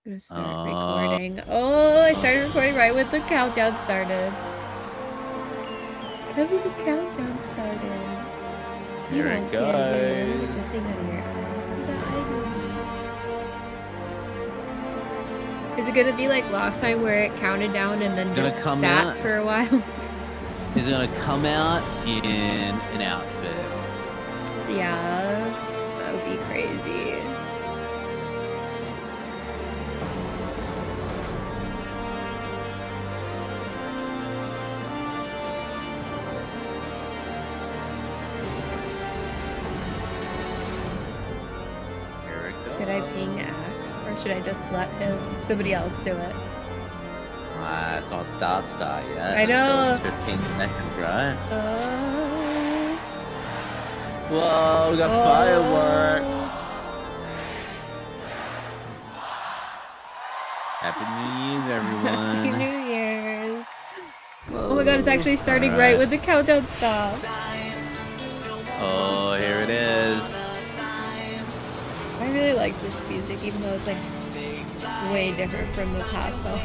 I'm gonna start recording. Oh, I started recording right when the countdown started. Right when the countdown started. Here it goes. Get the thing out of your eye. Is it gonna be like last time where it counted down and then just sat for a while? He's gonna come out in an outfit. Yeah, that would be crazy. Should I ping Axe, or should I just let somebody else do it? It's not start yet. I know. 15 seconds, right? Whoa, we got fireworks. Happy New Year's, everyone. Happy New Year's. Oh my god, it's actually starting right when the countdown stops. Oh, here it is. I really like this music, even though it's like way different from the past though.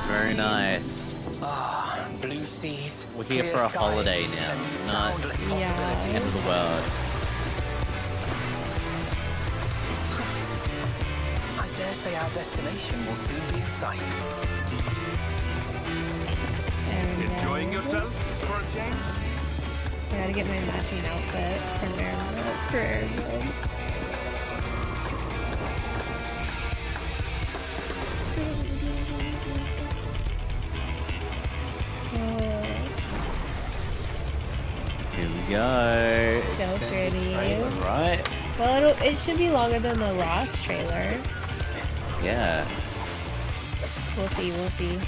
Very nice. Blue seas. We're here for a holiday now, not the end of the world. I dare say our destination will soon be in sight. Enjoying yourself for a change? I gotta get my matching outfit for Rare Mode. Here we go. So pretty. Right? Well, it should be longer than the last trailer. Yeah. We'll see, we'll see.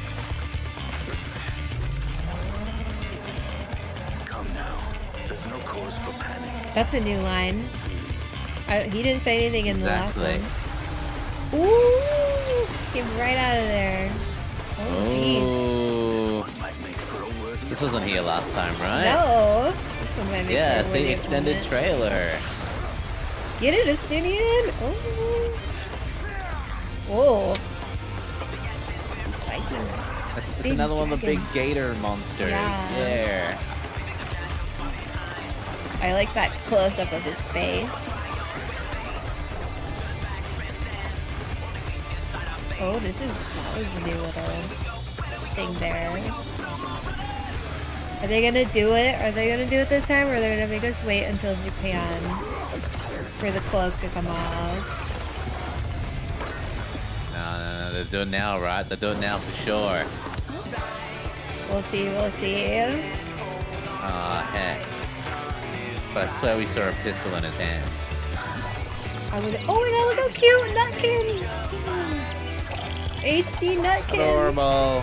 Come now. There's no cause for panic. That's a new line. He didn't say anything in the last one. Ooh! Came right out of there. Oh, jeez. This wasn't here last time, right? No! This one might make it's the extended trailer. Get it, Justinian! Oh! Whoa! He's fighting. That's another one of the big gator monsters. Yeah. I like that close-up of his face. Oh, that was a new little thing there. Are they gonna do it? Are they gonna do it this time, or are they gonna make us wait until Japan for the cloak to come off? No, they're doing it now, right? They're doing it now for sure. We'll see, we'll see. Aw, heck. But I swear we saw a pistol in his hand. Oh my god, look how cute! Nutkin! HD Nutkin! Adorable!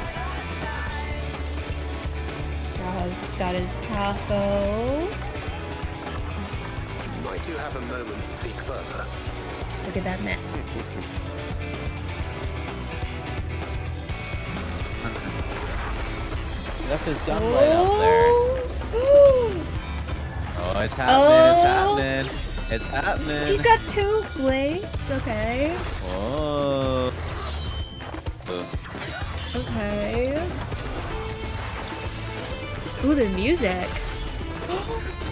He's got his taco. Might you have a moment to speak further? Look at that map. He left his gun right up there. Oh, it's happening, it's happening. He's got 2 blades, okay. Oh. Okay. Ooh, the music.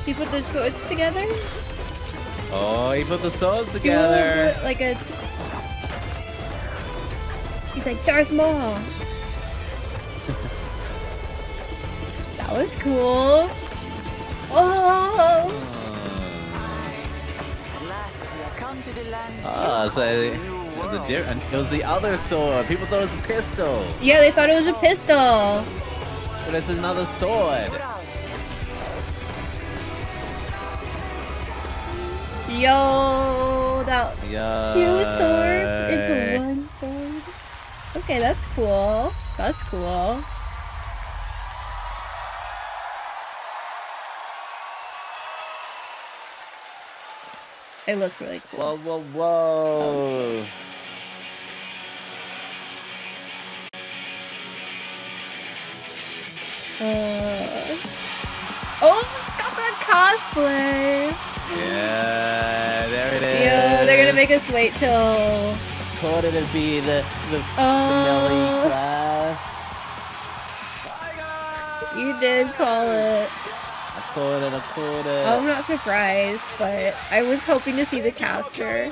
He put the swords together? Oh, he put the swords together. Like a... He's like Darth Maul. That was cool. Oh! So it was the other sword. People thought it was a pistol. Yeah, they thought it was a pistol. But it's another sword. Yo, that 2 swords into 1 sword. Okay, that's cool. That's cool. It looked really cool. Whoa, whoa, whoa. Oh, got that cosplay! Yeah, there it is. Yo, they're gonna make us wait till called it as be the Nelly class. You did call it. I called it. Oh, I'm not surprised, but I was hoping to see the caster.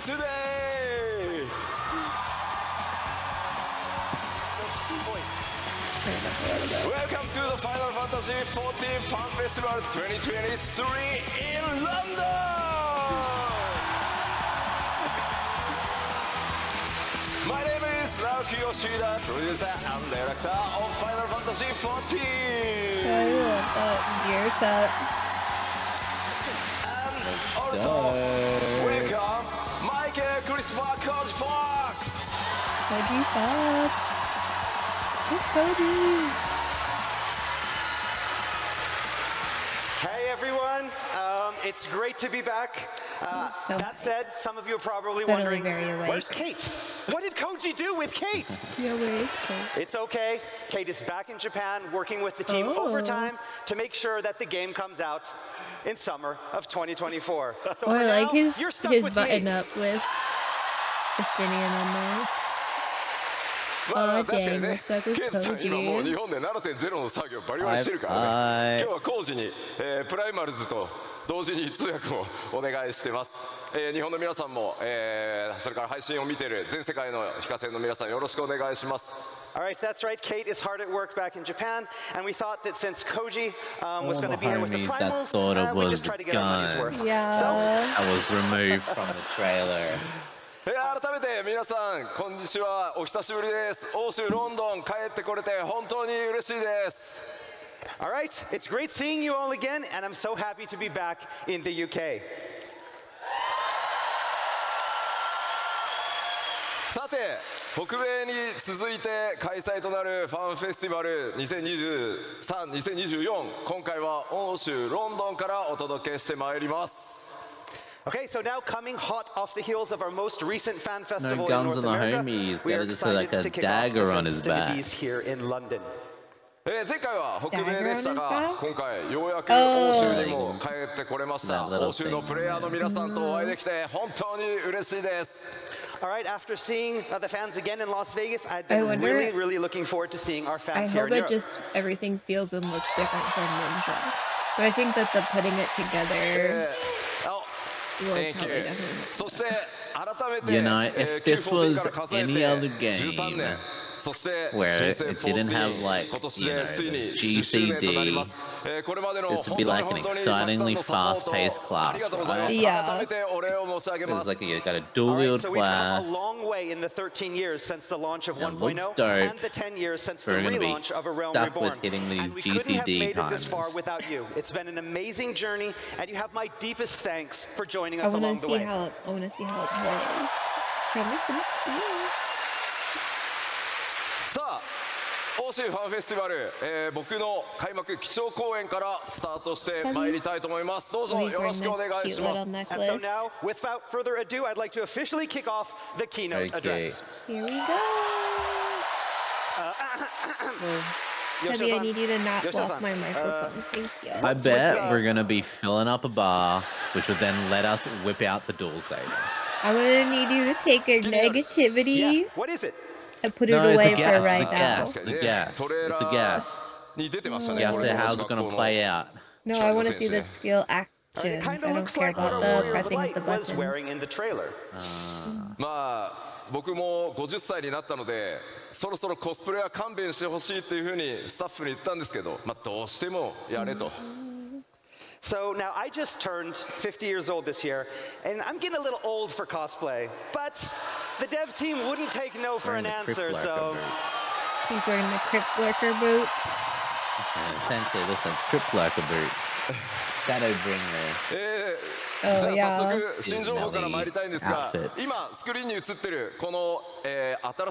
Welcome to the Final Fantasy XIV Fan Festival 2023 in London! My name is Naoki Yoshida, producer and director of Final Fantasy XIV. I love that gear set. And also, welcome Michael Christopher Coach Fox. Cody Fox. It's Cody. Hey everyone, it's great to be back. So that said, some of you are probably literally wondering, very awake. where's Kate? What did Koji do with Kate? Yeah, where is Kate? It's okay. Kate is back in Japan working with the team overtime to make sure that the game comes out in summer of 2024. So Oh, I like his button me. up with Justinian on there. まあ Oh 確かに dang, ね we're stuck with ケンさん今もう日 Cody. 本で 7.0 の作業バリバリしてるからね今日は工事に、プライマルズと同時に通訳もお願いしてます、日本の皆さんも、それから配信を見ている全世界の非課線の皆さんよろしくお願いします Alright, that's right. Kate is hard at work back in Japan, and we thought that since Koji was going to be here with the primals, we'd just try to get our money's worth. Yeah. I was removed from the trailer. 改めて皆さんこんにちはお久しぶりです欧州ロンドン帰ってこれて本当に嬉しいです Alright, it's great seeing you all again and I'm so happy to be back in the UK さて北米に続いて開催となるファンフェスティバル2023、2024今回は欧州ロンドンからお届けしてまいります Okay, so now coming hot off the heels of our most recent fan festival in North America, we are excited to kick off the festivities here in London. 前回は北米でしたが、今回ようやく欧州にも帰ってこれました。欧州のプレイヤーの皆さんとお会いできて本当に嬉しいです。All right, after seeing the fans again in Las Vegas, I've been really looking forward to seeing our fans here in Europe. I hope it just everything feels and looks different from Ninja, but I think that the putting it together. Thank you. You know, if this was any other game where it didn't have like, you know, the GCD, this would be like an excitingly fast-paced class, right? Yeah. It's like you got a dual-wield class. We've come a long way in the 13 years since the launch of 1.0 and the 10 years since the relaunch of A Realm Reborn. With hitting these and we GCD couldn't have made it times. this far without you. It's been an amazing journey, and you have my deepest thanks for joining us along the way. I want to see how it plays. Show me some skills. さあ欧州ファンフェスティバル、僕の開幕基調公演からスタートしてまいりたいと思います。どうぞよろしくお願いします。And so now, without further ado, I'd like to officially kick off the keynote address. Here we go. Heavy, I need you to not block my microphone. Thank you. I bet we're gonna be filling up a bar, which would then let us whip out the dual saber. I'm gonna need you to take your negativity. Yeah. What is it? And put it away for right now. It's a gas. It's a gas. Guess how it's gonna play out. No, I want to see the skill actions. I don't care about the pressing of the buttons. まあ僕も50歳になったのでそろそろコスプレは勘弁してほしいっていうふうにスタッフに言ったんですけど、まあどうしてもやれと。So now I just turned 50 years old this year, and I'm getting a little old for cosplay, but the dev team wouldn't take no for an answer, so... He's wearing the Crypt Lurker boots. Essentially, listen, Crypt Lurker boots. Shadowbringer. じゃあ早速新情報から参りたいんですが、今スクリーンに映ってるこの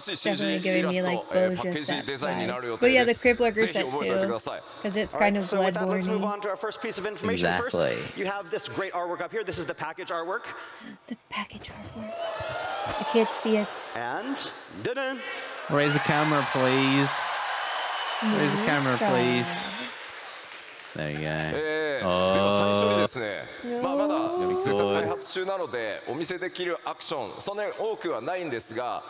新しい CG イラスト、パッケージデザインになる予定です。ぜひ覚えておいてください。Because it's kind of So with that, let's bloodborne. move on to our first piece of information. First, you have this great artwork up here. This is the package artwork. The package artwork. I can't see it. And dun-dun. Raise the camera, please. Raise the camera, please. There you go. では最初にですね、まだ絶賛開発中なのでお見せできるアクションそんなに多くはないんですが、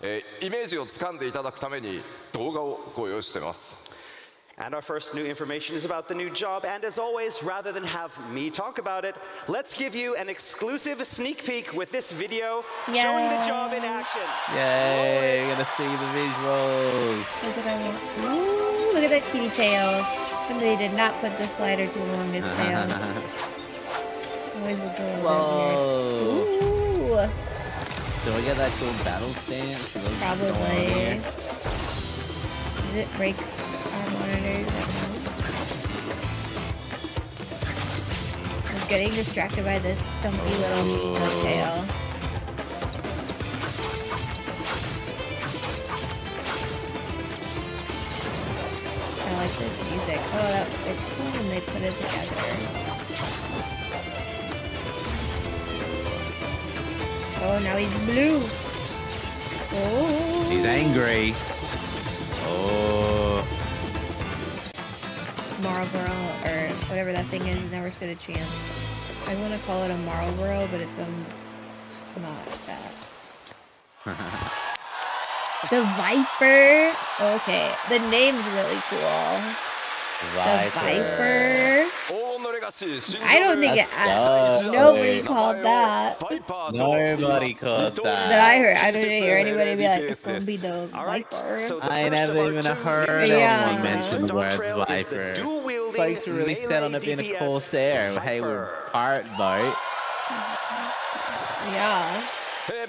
イメージをつかんでいただくために動画をご用意してます。And our first new information is about the new job. And as always, rather than have me talk about it, let's give you an exclusive sneak peek with this video showing the job in action. Yay, you're gonna see the visuals. Ooh, look at that kitty tail. Somebody did not put the slider too long this tail. Always looks a little bit weird. Ooh. Do I get that cool battle stance? Probably. Does it break our monitors? I'm getting distracted by this stumpy little Keynote tail. I like this music. Oh, it's cool when they put it together. Oh, now he's blue. Oh. He's angry. Oh. Marlboro, or whatever that thing is, never stood a chance. I want to call it a Marlboro, but it's not that. The Viper. Okay, the name's really cool. The Viper. I don't think nobody called that. Nobody called that. That I heard. I didn't hear anybody be like, it's gonna be the Viper. I never even heard anyone mention the words Viper. Folks were really set on it being a Corsair. Hey, we're part boat. Yeah.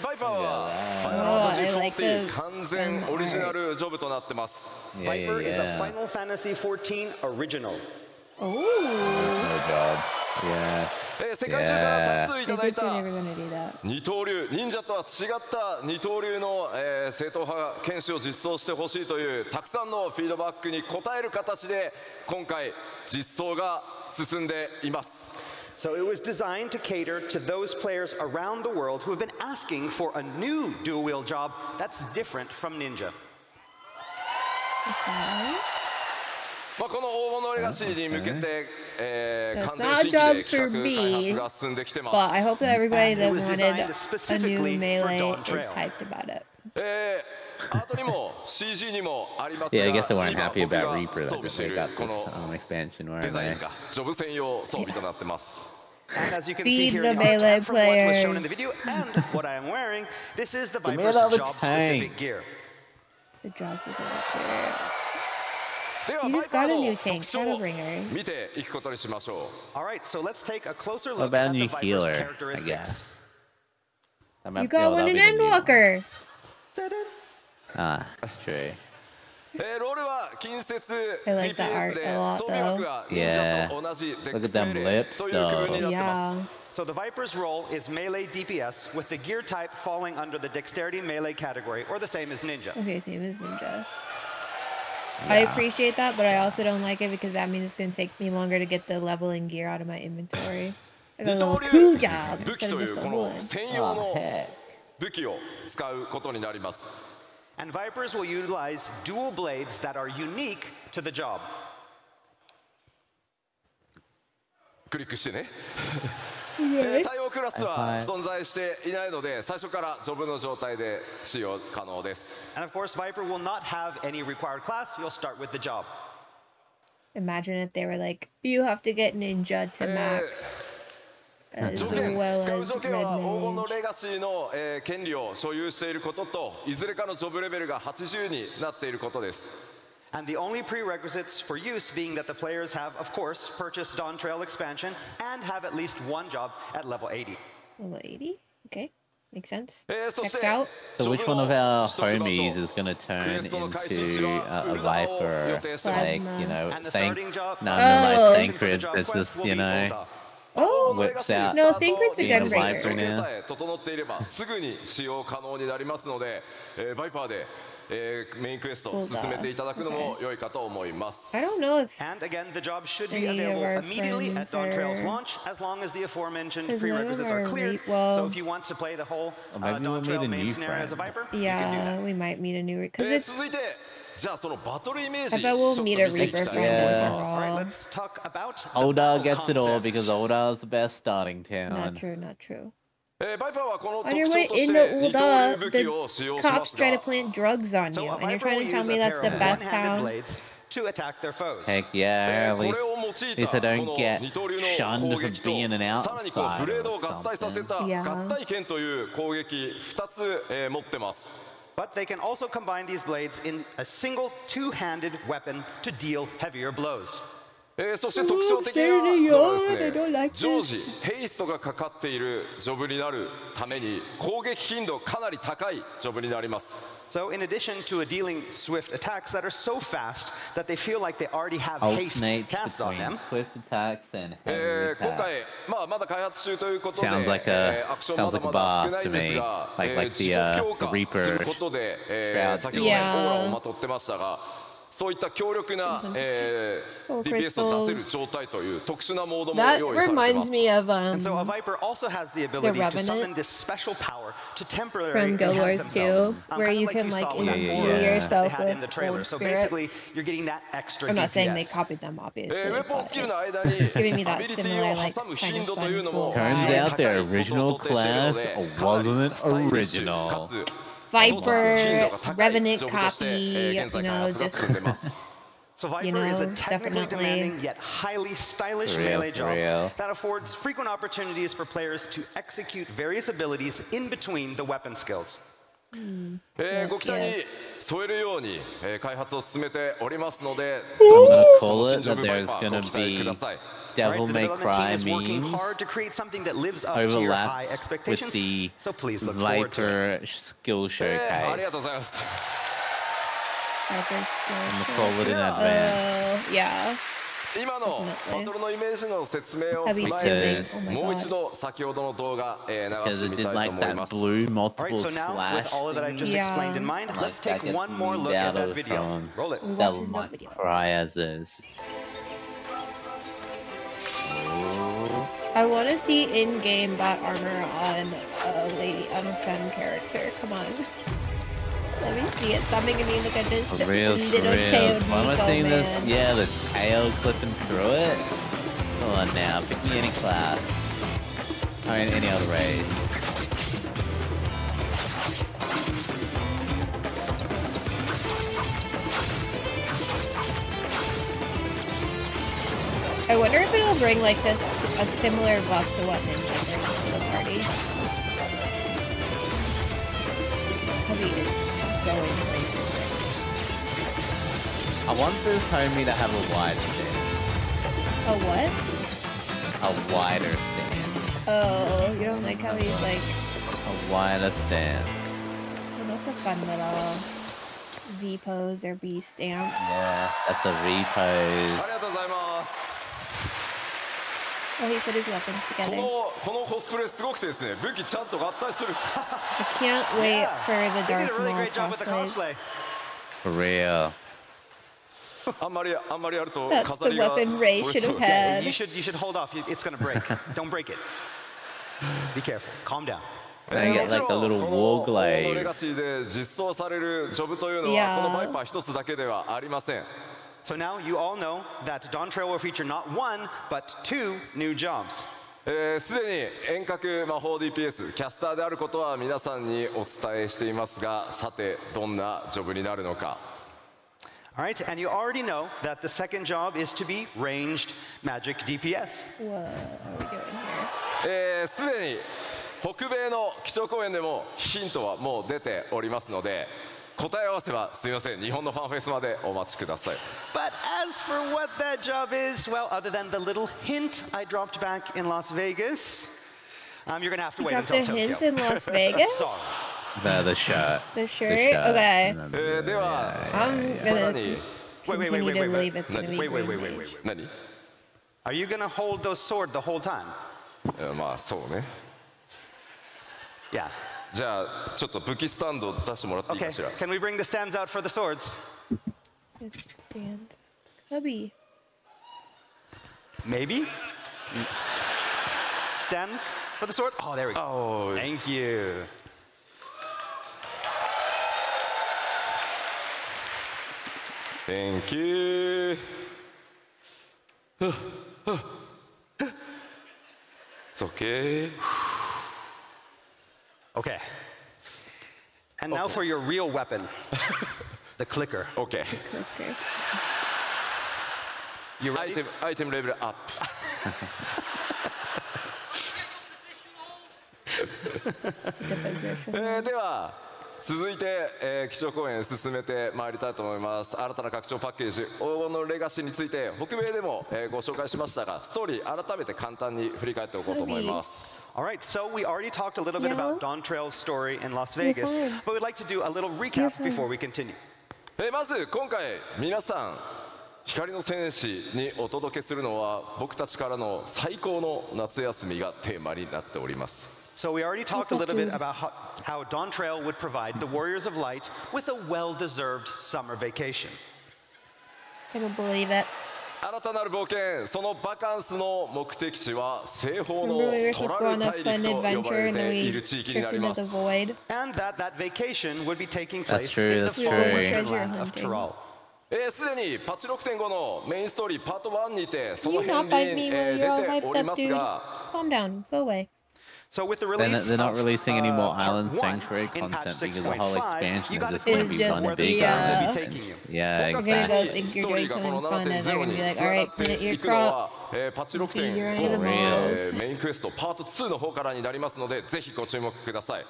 バイパーはファイナルファンタジー14完全オリジナルジョブとなってます。Viper is a Final Fantasy 14 original. Oh. No job. Yeah. 世界中から多数いただいた二刀流、忍者とは違った二刀流の正統派剣士を実装してほしいというたくさんのフィードバックに応える形で今回実装が進んでいます。So it was designed to cater to those players around the world who have been asking for a new dual-wheel job that's different from Ninja. この黄金のレガシーに向けて完全新規で企画開発が進んできてます。But I hope that everybody that wanted a new Melee is hyped about it. アートにも CG にもありますが、 Yeah, I guess they weren't happy about 今僕 Reaper が装 that 備してい they る got こ this の expansion, デ weren't ザイ they? ンがジョブ専用装備となってます。 And as you can Feed see here, the the melee art from what was shown in the players. video and what I am wearing, this is the Give me Viper's another job-specific tank. gear. The jaws was over here. では You バイ just パー got a の new 特 tank, 徴を Shadowbringers. 見ていくことにしましょう。 All right, so let's take a closer What look about a at the new Viper's healer, I characteristics. guess? You got one in Endwalker. Ah, true. ロールは近接 I like the DPS art で a lot, 装備枠が忍者と同じデックス命令という区分になってます。 So the Viper's role is melee DPS, with the gear type falling under the dexterity melee category, or the same as Ninja. Okay, same as Ninja. I appreciate that, but I also don't like it because that means it's going to take me longer to get the leveling gear out of my inventory. I got level 2 jobs 武器 instead と of い just う the この one. 専用の武器を使うことになります。 And Vipers will utilize dual blades that are unique to the job. クリックしてね。対応クラスは存在していないので、最初からジョブの状態で使用可能です。 And of course, Viper will not have any required class. You'll start with the job. Imagine if they were like, you have to get Ninja to max. As 条件 well 使う as 条件は Red 黄金の Mage. レガシーの権利を所有していることと、いずれかのジョブレベルが80になっていることです。 And the only prerequisites for use being that the players have, of course, purchased Dawntrail expansion and have at least one job at level 80. Level 80? Okay, makes sense. そし Checks て out. So which one of our homies is going to turn into a Viper? Like, you know, And the thank starting job, no, Oh. like Thancred, that's just, you know, Oh, whips out no, Thancred's a being a Gunbreaker. Viper 条件 now. さえ整っていればすぐに使用可能になりますので、バイパーで、メインクエストを進めていただくのも良いかと思います。 I don't know if And again, the job should be Any of available our immediately at friends Dawntrail's are- launch, as long as the aforementioned 'Cause none of prerequisites them are are cleared. well- So if you want to play the whole Or maybe we'll meet Dawntrail a main new scenario as a friend. Viper, you can do yeah, that. we might meet a new because it's 続いて、じゃあそのバトルイメージ I bet we'll ちょっと meet a 見ていき Reaper たい friend Yeah. once All right, we're all. let's talk about the Oldar battle gets it all concept. because Oldar is the best starting Not town. true, not true. On your way into Ulda, the cops try to plant drugs on you, and you're trying to tell me that's the best town? To attack their foes. Heck yeah, at least I don't get shunned for being an outsider or something. Yeah. But they can also combine these blades in a single two-handed weapon to deal heavier blows. そして特徴的なのはですね、常時ヘイストがかかっているジョブになるために攻撃頻度かなり高いジョブになります。 So in addition to dealing swift attacks that are so fast that they feel like they already have haste cast on them. Swift attacks and heavy attacks. 今回まだ開発中ということで、 sounds like a アクションまだまだ少ないんですが、 like the 自己強化 Reaper することで、先ほどねオーラをまとってましたが。 そういった強力な DPS を出せる状態という特殊なモードも用意されてます。 That reminds me of And so a Viper also has the ability to summon this special power to temporarily from Guild Wars 2, where you can like imbue yourself with old so basically, spirits. you're getting that extra I'm not saying they DPS. copied them, obviously, ウェポン but スキルの it's 間に giving me ア that ビリティ similar, を like, 挟む kind 頻 of 度という fun, のも cool Turns vibe. out their original class wasn't original. Viper, Revenant copy, you know, just... So Viper you know, is a technically definitely. demanding yet highly stylish melee job that affords frequent opportunities for players to execute various abilities in between the weapon skills. ご期待に添えるように開発を進めておりますので、 I'm どう gonna ぞ call 楽 it しん that で there's ご gonna 期待く be ださい。 Devil The May development Cry team is working memes hard to create something that lives up to your high overlapped with expectations. the So please look forward to it. Viper skill ありが showcase. とうございます。 Viper I'm skill. gonna call it in advance. Yeah. 今のバトルのイメージの説明を Heavy 踏まえ soothing. Oh て、 my もう god. 一度先ほどの動画流 Because して it み did たい like と思い that ます。 blue All multiple right, so now slash with all that I just Yeah. explained in mind, Like let's that take gets one more zoomed look at out that of video. from Roll it. We Devil watching May that video. Cry as is. I want to see in-game bat armor on a lady, on a femme character. Come on. Let me see it. Stop making me look at this For real, for little real. tailed Why am I Nico, seeing man. this? Yeah, the tail clipping through it. Come on now, pick me any class. I mean, any other race. I wonder if it'll bring like a similar buff to what Ninja brings to the party. Heavy is going places I want this homie to have a wide stance. right now. A what? A wider stance. Oh, you don't like how he's like... A wider stance. Well, that's a fun little V pose or B stance. Yeah, that's a V あ pose. りがとうございます。 Oh, he put his weapons こ together. のコスプレすごくてですね、武器ちゃんと合体する。 I can't wait for the They did Darth a really Maul great job with the cosplays. cosplay. For real. あんまりやると That's 飾 the りが weapon Rey 取れ should そう have Yeah, had. you should hold off. It's gonna break. Don't break it. Be careful. Calm down. Then you get like a little war このレ glaive. ガシーで実装されるジョブというのは、 Yeah. このバイパー一つだけではありません。 So now you all know that dawntrail will feature not one, but two new jobs. すでに遠隔魔法 DPS キャスターであることは皆さんにお伝えしていますが、さてどんなジョブになるのか。 All right, and you already know that the second job is to be ranged magic DPS. What are we doing here? すでに北米の基調講演でもヒントはもう出ておりますので、答え合わせはすみません、日本のファンフェスまでお待ちください。 But as for what that job is, well, other than the little hint I dropped back in Las Vegas, you're gonna have to You wait dropped until a Tokyo. hint in Las Vegas? Sorry. The shirt. The shirt? The shirt. Okay. では、 I'm さら gonna に continue to believe it's gonna be Wait, wait, Green wait, wait, Mage. wait. 何？ Are you gonna hold those sword the whole time? まあそうね。 Yeah. じゃあちょっと武器スタンド出してもらっていい Okay. かしら。 Can we bring the stands out for the swords? This stand. Cubby. Maybe? Stands for the sword? Oh, there we go. Oh, Thank you. Thank you. It's okay. Okay. And now for your real weapon, the clicker. Okay. Okay. You ready? Item level up. では続いて、基調講演進めてまいりたいと思います。新たな拡張パッケージ黄金のレガシーについて北米でも、ご紹介しましたが、ストーリー改めて簡単に振り返っておこうと思います。All right, so we already talked a little bit about Dawntrail's story in Las Vegas, but we'd like to do a little recap before we continue. まず今回皆さん光の戦士にお届けするのは僕たちからの最高の夏休みがテーマになっております。So we already talked a little bit about how Dawntrail would provide the Warriors of Light with a well-deserved summer vacation. I don't believe it. 新たなる冒険、そのバカンスの目的地は西方のトラル大陸と呼ばれている地域になります。And that vacation would be taking place in the far wonderland of Toral. すでにパッチ 6.5 のメインストーリーパート1にてその辺に出ておりますが、 Calm down, go away. So with the release they're not releasing any more Island Sanctuary content because the whole expansion is just going to be one big. Yeah, exactly. You're going to go think you're doing something fun, and they're going to be like, all right, plant your crops, feed your animals. メインクエストパート2の方からになりますので、ぜひご注目ください。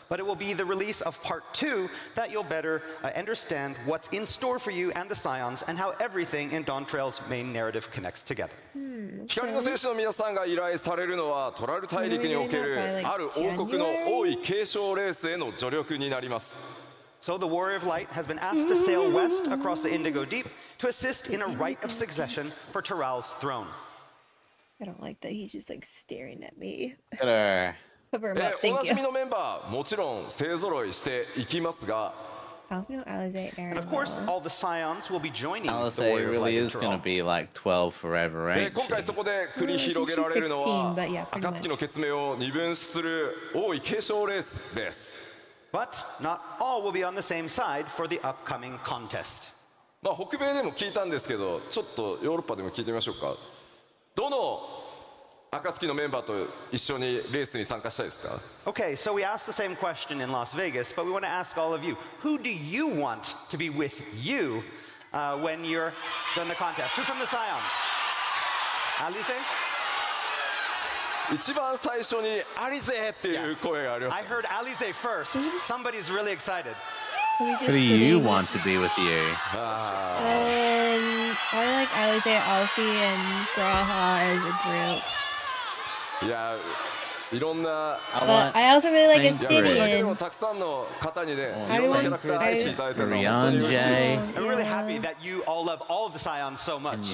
But it will be the release of Part 2 that you'll better understand what's in store for you and the Scions and how everything in Dawntrail's main narrative connects together. 光の戦士の皆さんが依頼されるのはトラル大陸におけるある王国の王位継承レースへの助力になります。So the Warrior of Light has been asked to sail west across the Indigo Deep to assist in a rite of succession for Toral's throne. I don't like that he's just like staring at me. Cover him up, thank you. おなじみのメンバーもちろん勢ぞろいしていきますが、 And of course, all the Scions will be joining the Alizé Warrior of Light really in is going to Toral. be like 12 forever, ain't 今回そこで繰り広げられるのは暁の血命を二分する王位継承レースです。 But not all will be on the same side for the upcoming contest. まあ北米でも聞いたんですけど、ちょっとヨーロッパでも聞いてみましょうか。どの暁のメンバーと一緒にレースに参加したいですか？ Okay, so we asked the same question in Las Vegas, but we want to ask all of you, who do you want to be with you when you're in the contest? Who from the Scions? Alizé? 一番最初にアリゼっていう声があります。 I heard Alizé first. Somebody's really excited. Who do you want to be with you? I like Alizé, Alfie, and Graha as a group. いや、いろんな。 But I also really like Estivian. たくさんの方にね、いろんなキャラクター愛していただいてるのは本当に嬉しいです。 I'm really happy that you all love all of the Scions so much.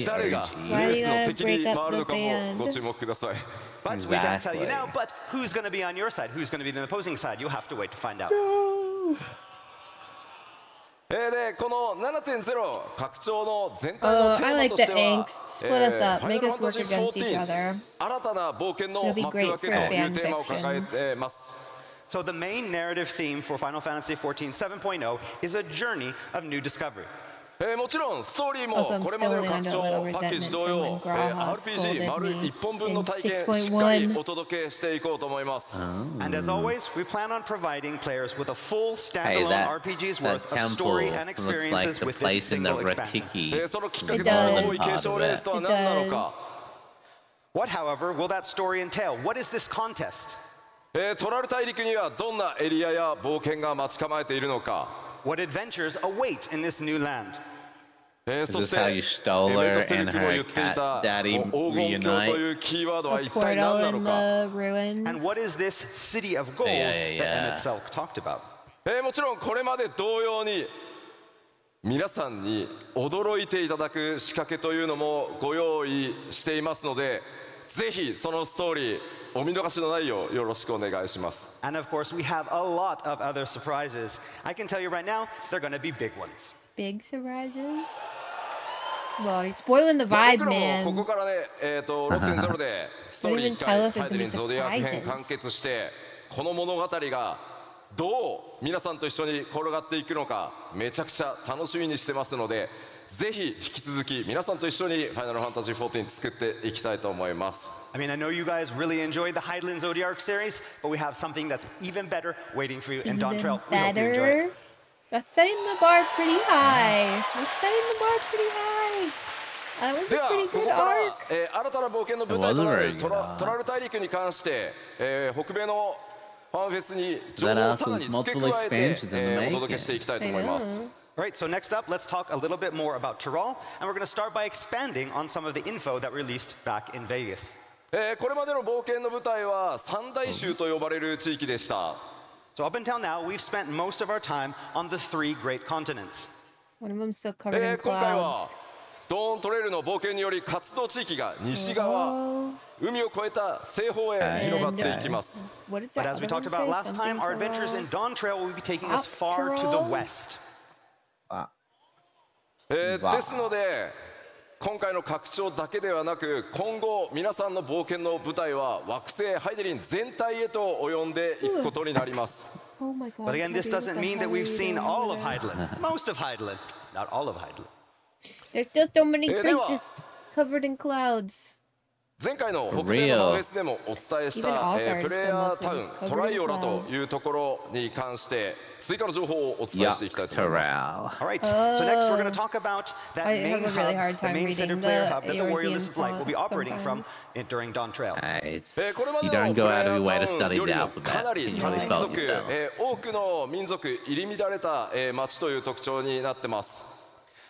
誰がレースの敵に回るのかもご注目ください。 But we can't tell you now, but who's going to be on your side? Who's going to be the opposing side? You'll have to wait to find out. でこの 7.0 拡張の全体のテーマとしては、新たな冒険の幕開けというテーマを抱えています。 So the main narrative theme for Final Fantasy XIV 7.0 is a journey of new discovery. もちろんストーリーもこれまでの拡張パッケージ同様 RPG 丸1本分の体験しっかりお届けしていこうと思います。 And as always, we plan on providing players with a full standalone RPG's worth of story and experiences with this single expansion. そのきっかけとなる王位継承レースとは何なのか。 What, however, will that story entail? What is this contest? トラル大陸にはどんなエリアや冒険が待ち構えているのか。 What adventures await in this new land? Is this how you stole her and her cat daddy reunite? A portal in the ruins. And what is this city of gold that Emmett Selk talked about? もちろんこれまで同様に皆さんに驚いていただく仕掛けというのもご用意していますので、ぜひそのストーリーお見逃しのないようよろしくお願いします。 And of course, we have a lot of other surprises. I can tell you right now, they're going to be big ones. Big surprises? Well, he's spoiling the vibe, man. ここからね、6.0 でストーリー1回ファイトリンゾディアク編完結して、この物語がどう皆さんと一緒に転がっていくのかめちゃくちゃ楽しみにしてますので、ぜひ引き続き皆さんと一緒にファイナルファンタジー14作っていきたいと思います。I mean, I know you guys really enjoyed the Hydaelyn Zodiac series, but we have something that's even better waiting for you in Dawntrail. We hope you enjoy it. That's setting the bar pretty high. That's setting the bar pretty high. That was a pretty good arc. 新たな冒険の舞台となるトラル大陸に関して、北米のファンフェスに情報をさらに付け加えて、お届けしていきたいと思います。All right, so next up, let's talk a little bit more about Tyrol, and we're going to start by expanding on some of the info that released back in Vegas. これまでの冒険の舞台は三大洲と呼ばれる地域でした。So up until now, we've spent most of our time on the three great continents. One of them still covered in clouds. 今回はドーントレイルの冒険により活動地域が西側、海を越えた西方へ広がっていきます。But as we talked about last time, our adventures in Dawntrail will be taking us far to the west. ですので、今回の拡張だけではなく、今後皆さんの冒険の舞台は惑星ハイデリン全体へと及んでいくことになります。But again, this doesn't mean that we've seen all of Hydaelyn, most of Hydaelyn, not all of Hydaelyn. There's still so many places covered in clouds. 前回の北米のフェスでもお伝えしたプレイヤータウントライオラというところに関して追加の情報をお伝えしていきたいと思います。All right, so next we're going to talk about that main hub, the main center player hub that the Warriorless of Light will be operating from during Dawntrail. You don't go out of your way to study the alphabet. かなり多くの民族入り乱れた街という特徴になってます。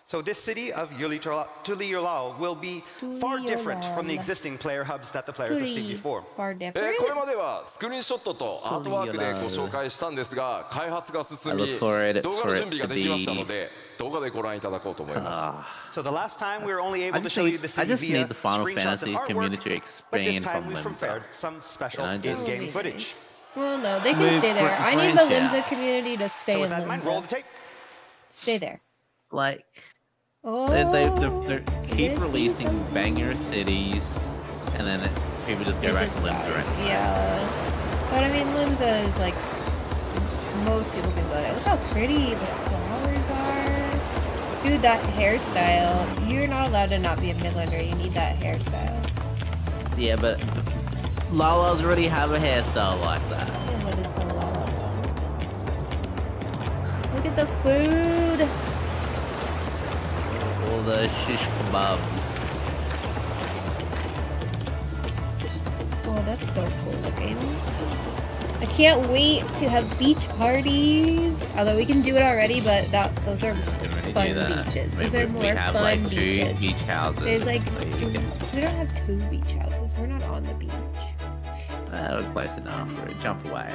So this city of Tuliyollao will be far different from the existing player hubs that the players have seen before. これまではスクリーンショットとアートワークでご紹介したんですが、開発が進み、動画の準備ができましたので、動画でご覧いただこうと思います。So the last time we were only able to show you the city via screenshots and artwork, but this time we've prepared some special in-game footage. Well, no, they can stay there. I need the Limsa community to stay in Limsa. Stay there. Like, they keep releasing banger cities, and then people just go back to Limsa, right? Yeah. But I mean, Limsa is like, most people can go there. Look how pretty the flowers are. Dude, that hairstyle. You're not allowed to not be a Midlander. You need that hairstyle. Yeah, but Lalas already have a hairstyle like that. Yeah, but it's so Lala. Look at the food. All the shish kebabs. Oh, that's so cool looking. I can't wait to have beach parties. Although we can do it already, but those are fun beaches. Those are more fun like beaches. 2 beach houses. There's like, we don't have 2 beach houses. We're not on the beach. We're close enough. Jump away.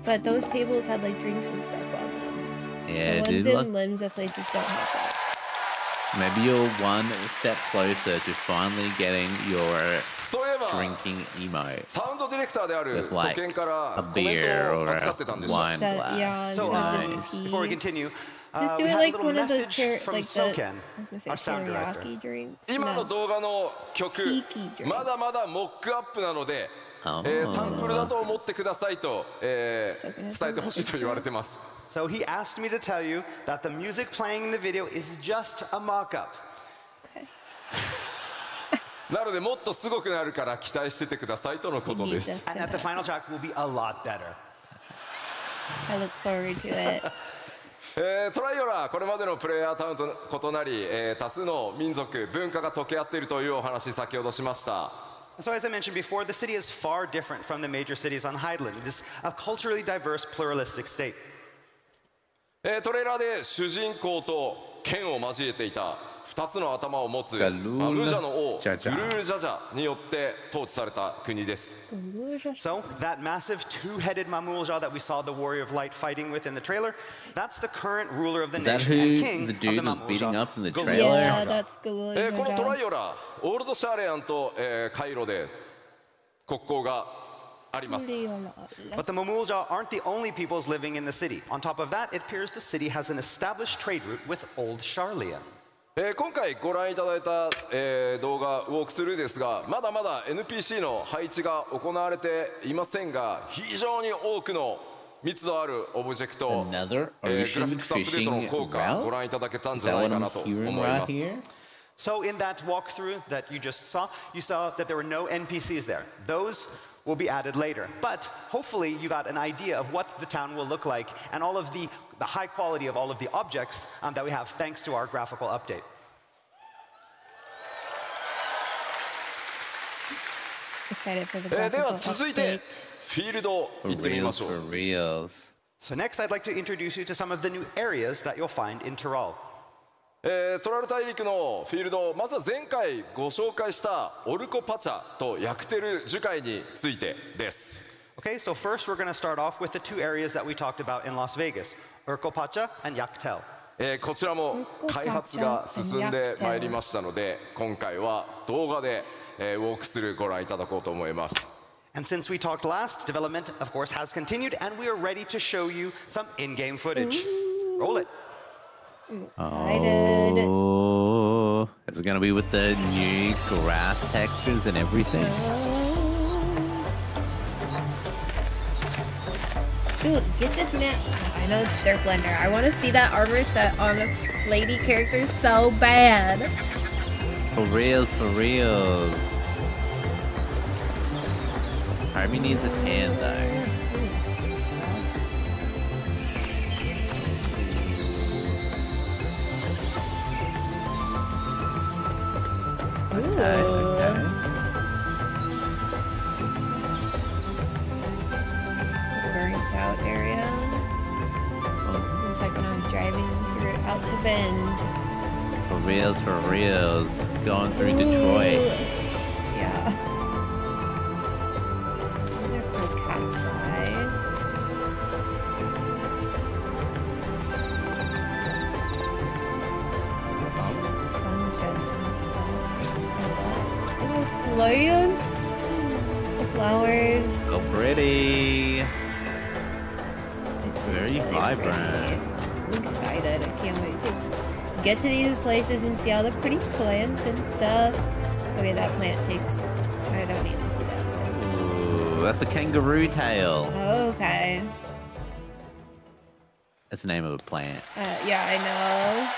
But those tables had like drinks and stuff on them. Yeah, the ones in Limsa places don't have that. Maybe you're one step closer to finally getting your drinking emote with like a beer or a wine glass. Yeah, so just before we continue, just do it like one of the teriyaki drinks. 今の動画の曲、まだまだモックアップなので、サンプルだと思ってくださいと伝えてほしいと言われてます。So he asked me to tell you that the music playing in the video is just a mock-up. Okay. なのでもっとすごくなるから期待しててくださいとのことです。And at the final track will be a lot better. I look forward to it. トライオラ、これまでのプレイヤータウンと異なり、多数の民族、文化が溶け合っているというお話、先ほどしました。So as I mentioned before, the city is far different from the major cities on Hydaelyn. It is a culturally diverse, pluralistic state. トレーラーで主人公と剣を交えていた2つの頭を持つマムージャの王グルールジャジャによって統治された国です。So that massive two-headed Mamulja that we saw the Warrior of Light fighting with in the trailer, that's the current ruler of the nation and king of the Mamulja. Yeah, that's good. このトライオラ、オールドシャーレアンとカイロで国交があります。 But the Mamulja aren't the only peoples living in the city. On top of that, it appears the city has an established trade route with Old Sharlayan. 今回ご覧いただいた動画ウォークスルーですが、まだまだ NPC の配置が行われていませんが、非常に多くの密度あるオブジェクト、グラフ Another ィックスア ocean ップデートの fishing 効果ご覧い route? ただけたん Is じゃ that ない what か I'm なと思い hearing ま right す。 here? So in that walkthrough that you just saw, you saw that there were no NPCs there. Those will be added later. But hopefully you got an idea of what the town will look like and all of the high quality of all of the objects that we have thanks to our graphical update. Excited for the で graphical は続いて update. フィールド行ってみま Reals しょ for う。 reals. So next I'd like to introduce you to some of the new areas that you'll find in Tyrol. トラル大陸のフィールド、まずは前回ご紹介したオルコパチャとヤクテル樹海についてです。 Okay, so first we're going to start off with the two areas that we talked about in Las Vegas, Urcopacha and Yaktel. こちらも開発が進んでまいりましたので、今回は動画でウォークスルーご覧いただこうと思います。 And since we talked last, development, of course, has continued, and we are ready to show you some in-game footage. Roll it. Excited. Oh, is it gonna be with the new grass textures and everything? Dude, get this man. I know it's Dirt Blender. I want to see that armor set on a lady character so bad. For reals, for reals. Harvey needs a tan though. Okay. Burnt out area. Looks like when I'm driving through out to Bend. For reals. Going through Detroit. Yeah. These are cool cacti. Fungus and stuff. And those plants. The flowers. So pretty. It's Very really vibrant. pretty. I'm excited. I can't wait to get to these places and see all the pretty plants and stuff. Okay, that plant takes... I don't need to see that. Ooh, that's a kangaroo tail. Okay. That's the name of a plant. Yeah, I know.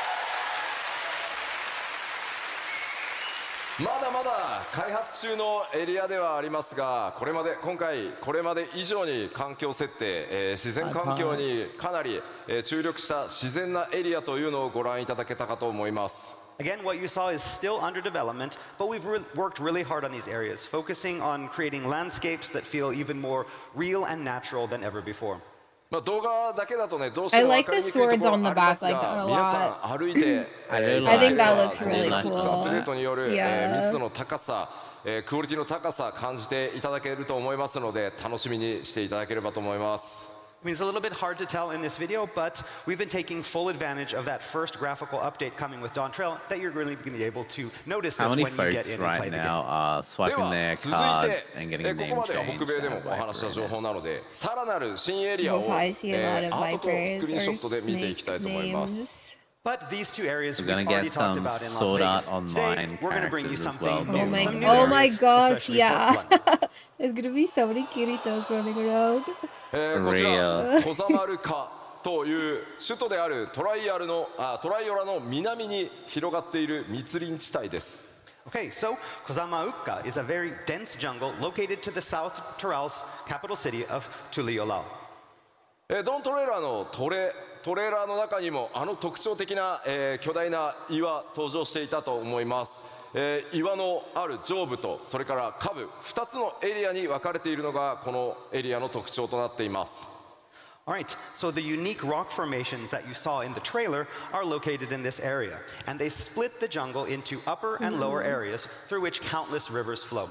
まだまだ開発中のエリアではありますが、今回これまで以上に環境設定、自然環境にかなり注力した自然なエリアというのをご覧いただけたかと思います。 Again, what you saw is still under development, but we've worked really hard on these areas, focusing on creating landscapes that feel even more real and natural than ever before. 動画だけだとね、どうしても I 分か like り the にくいと swords ころ on も the ありま back す like が、 that a 皆 lot. さん歩いて I think that looks really グラフィックスアップデー cool. トによる Yeah. 密度の高さ、クオリティの高さ感じていただけると思いますので、楽しみにしていただければと思います。 I mean, it's a little bit hard to tell in this video, but we've been taking full advantage of that first graphical update coming with dawntrail that you're really going to be able to notice How this many when you get folks in and play right the game. now are で swiping は their 続い cards and て、 getting a ここ name までが change 北米でも to お話した情 Viper? 報なので、さらなる新エリア We'll を、 probably see a lot of アートとスク vipers リーンショ or ットで見ていきたいと思います。 names. But these two areas We're we've gonna already get talked some about in Las Sword Art Vegas. Online Today, we're going to bring you characters as something well, new, maybe. some new Oh my areas, gosh, especially for yeah. Blender. There's gonna be so many curitos running around. こちらコザマルカという首都であるトライオラの南に広がっている密林地帯です。 Okay, so Kozamaukka is a very dense jungle located to the south Tyrol's capital city of Tuliolao. ドントレーラーのトレーラーの中にもあの特徴的な、巨大な岩登場していたと思います。岩のある上部とそれから下部2つのエリアに分かれているのがこのエリアの特徴となっています。 All right, so the unique rock formations that you saw in the trailer are located in this area, and they split the jungle into upper and lower areas through which countless rivers flow.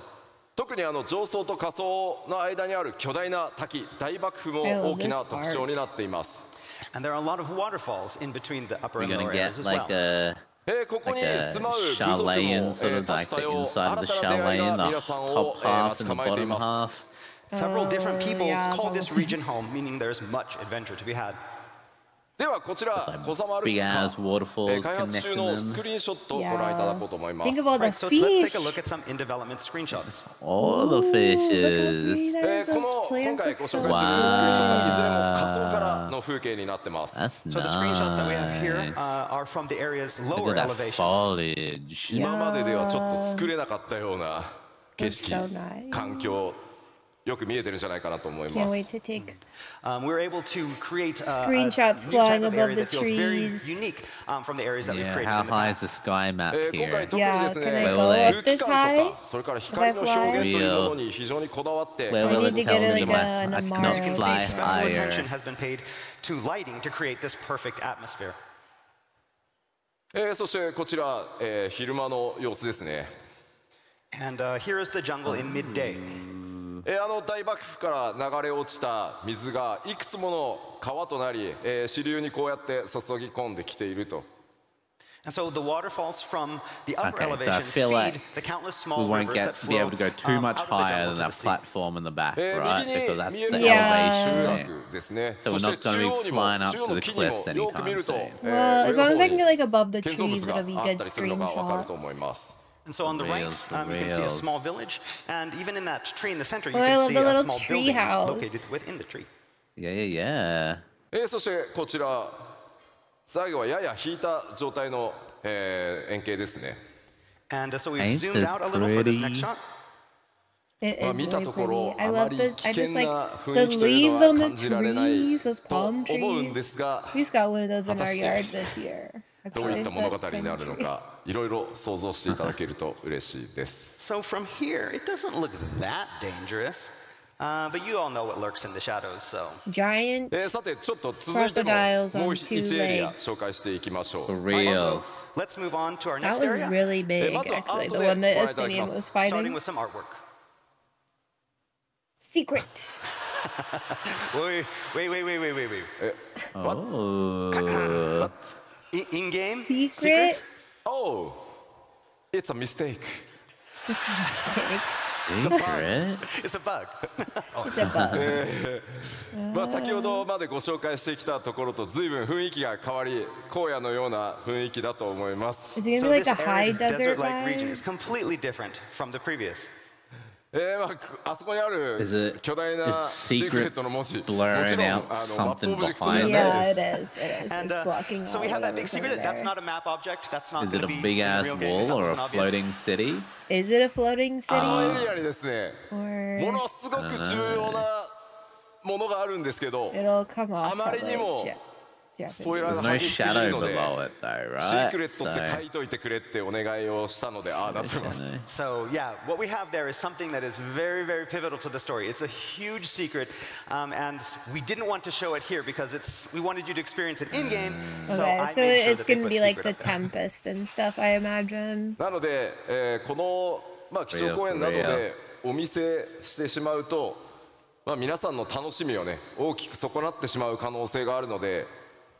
特に上層と下層の間にある巨大な滝、大瀑布も大きな特徴になっています。 And there are a lot of waterfalls in between the upper We're and gonna lower areas get as like well. a ここに like 住まう a 部族も chalet 多 sort of 種 like 多 the 様 inside of 新 the たな出会い chalet が and the 皆さん top を half 待ち and the 構えてい bottom ます half. Several different peoples yeah, call this probably. region home, meaning there's much adventure to be had. ではこちらコサマル big ass 開 waterfalls 発中 connecting のス them. クリーンショットをご覧いただこうと思います。 Think of all the Right, so let's take fish. a look at some in development screenshots. All the Ooh, fishes. look at こ those の今 plants 回 look ご紹介 so するスクリーンショットはいずれも Wow. 仮想からの風景になってます。 That's So the screenshots that we have here nice. are from the area's Look lower at that elevations. foliage. 今までではちょっと作れなかったような景 Looks 色 so nice. 環境よく見えてるんじゃないかなと思い Can't ます。 wait to take We're able to create Screenshots a new type flying of above area the that feels very trees. unique from the areas that we've Yeah, created how in the high is the past. sky map 今回 here? 特にですね、 Yeah, can I go空 up 気 this 感 high? とかそれから光の表現というものに非常にこだわって Where will I it need to tell get me like my, an I Amaro cannot As you can fly see, special higher? attention has been paid to lighting to create this perfect atmosphere. そしてこちら、昼間の様子ですね。 And here is the jungle in midday. 大幕府から流れ落ちた水がいくつもの川となり、支流にこうやって注ぎ込んできていると。 And so the waterfalls from the upper Okay, so I elevations feel like feed the countless We small won't rivers that be able flow to go too much out of the higher jungle than to that the sea. platform in the back, 右 right? に Because that's 見え the るのが elevation 集 there. 落ですね。 So we're そして not going 中 to 央 be にも flying up 中央 to の the 木にも cliffs よく見 anytime ると、 soon. Well, as 上 long の as 方 I can に get like above the 建造 trees, 物が it'll be あっ good たりするのがわかると思い screenshots. ます。 And so on the right, Rails, you can see a rails. small village, and even in that tree in the center, you Oh, I can love see the a little small tree building house. located within the tree. Yeah, yeah. そしてこちら最後はやや引いた状態の、円形ですね。 And so we've Ain't zoomed this out a little for this next pretty? shot. It まあ is 見た really ところ pretty. I あま love り the, 危 I 険 just like な the 雰囲気というの leaves は on the 感じられない trees, those と palm 思うんで trees. すが We just got one of those in our 果たして yard this year. どういった物語になるのかいろいろ想像していただけると嬉しいです。 So from here, it doesn't look that dangerous, but you all know what lurks in the shadows, so. Giant さてちょっと続いても crocodiles もう on 1 two エリア legs. 紹介していきましょ For う。 reals. Let's move on to our That next was area, really big, Mazu wa actually. The art one that de Estinian goraidatakimasu. was starting fighting. with some artwork. Secret. Wait. Oh. In-game? Secret? Oh, it's a mistake. It's a mistake. Secret? It's a bug. It's a bug. まあ先ほどまでご紹介してきたところと随分雰囲気が変わり荒野のような雰囲気だと思います。 Is it gonna So be like this a high arid desert desert-like region vibe? is completely different from the previous. まあ、あそこにあ Is る it- 巨大な is シークレッ secret トの文字もちろん blurring out マップ something オブジェクトでは behind ない Yeah, で it す。 is. It is. And It's blocking so all we have that big whatever's over secret. That's there. not a map object. That's not Is going it to a be big in the ass real game if wall that or a wasn't obvious. floating city? Is it a floating この city? エリアにですね、 Or ものすごく重要なものがあるんですけど、 it'll come off あまりにも probably. スポイラー There's が no 激しすぎる shadow ので、 below it though, シーク right? レットって書 So, いといてくれってお願いをしたので、ああなってます。 So yeah, what we have there is something that is very, very pivotal to the story. It's a huge secret, and we didn't want to show it here because we wanted you to experience it in game. So Okay, I so made sure it's that they gonna put be like secret the up there. Tempest and stuff, I imagine. なので、この、まあ、気象公園などでお見せしてしまうと、まあ、皆さんの楽しみをね大きく損なってしまう可能性があるので、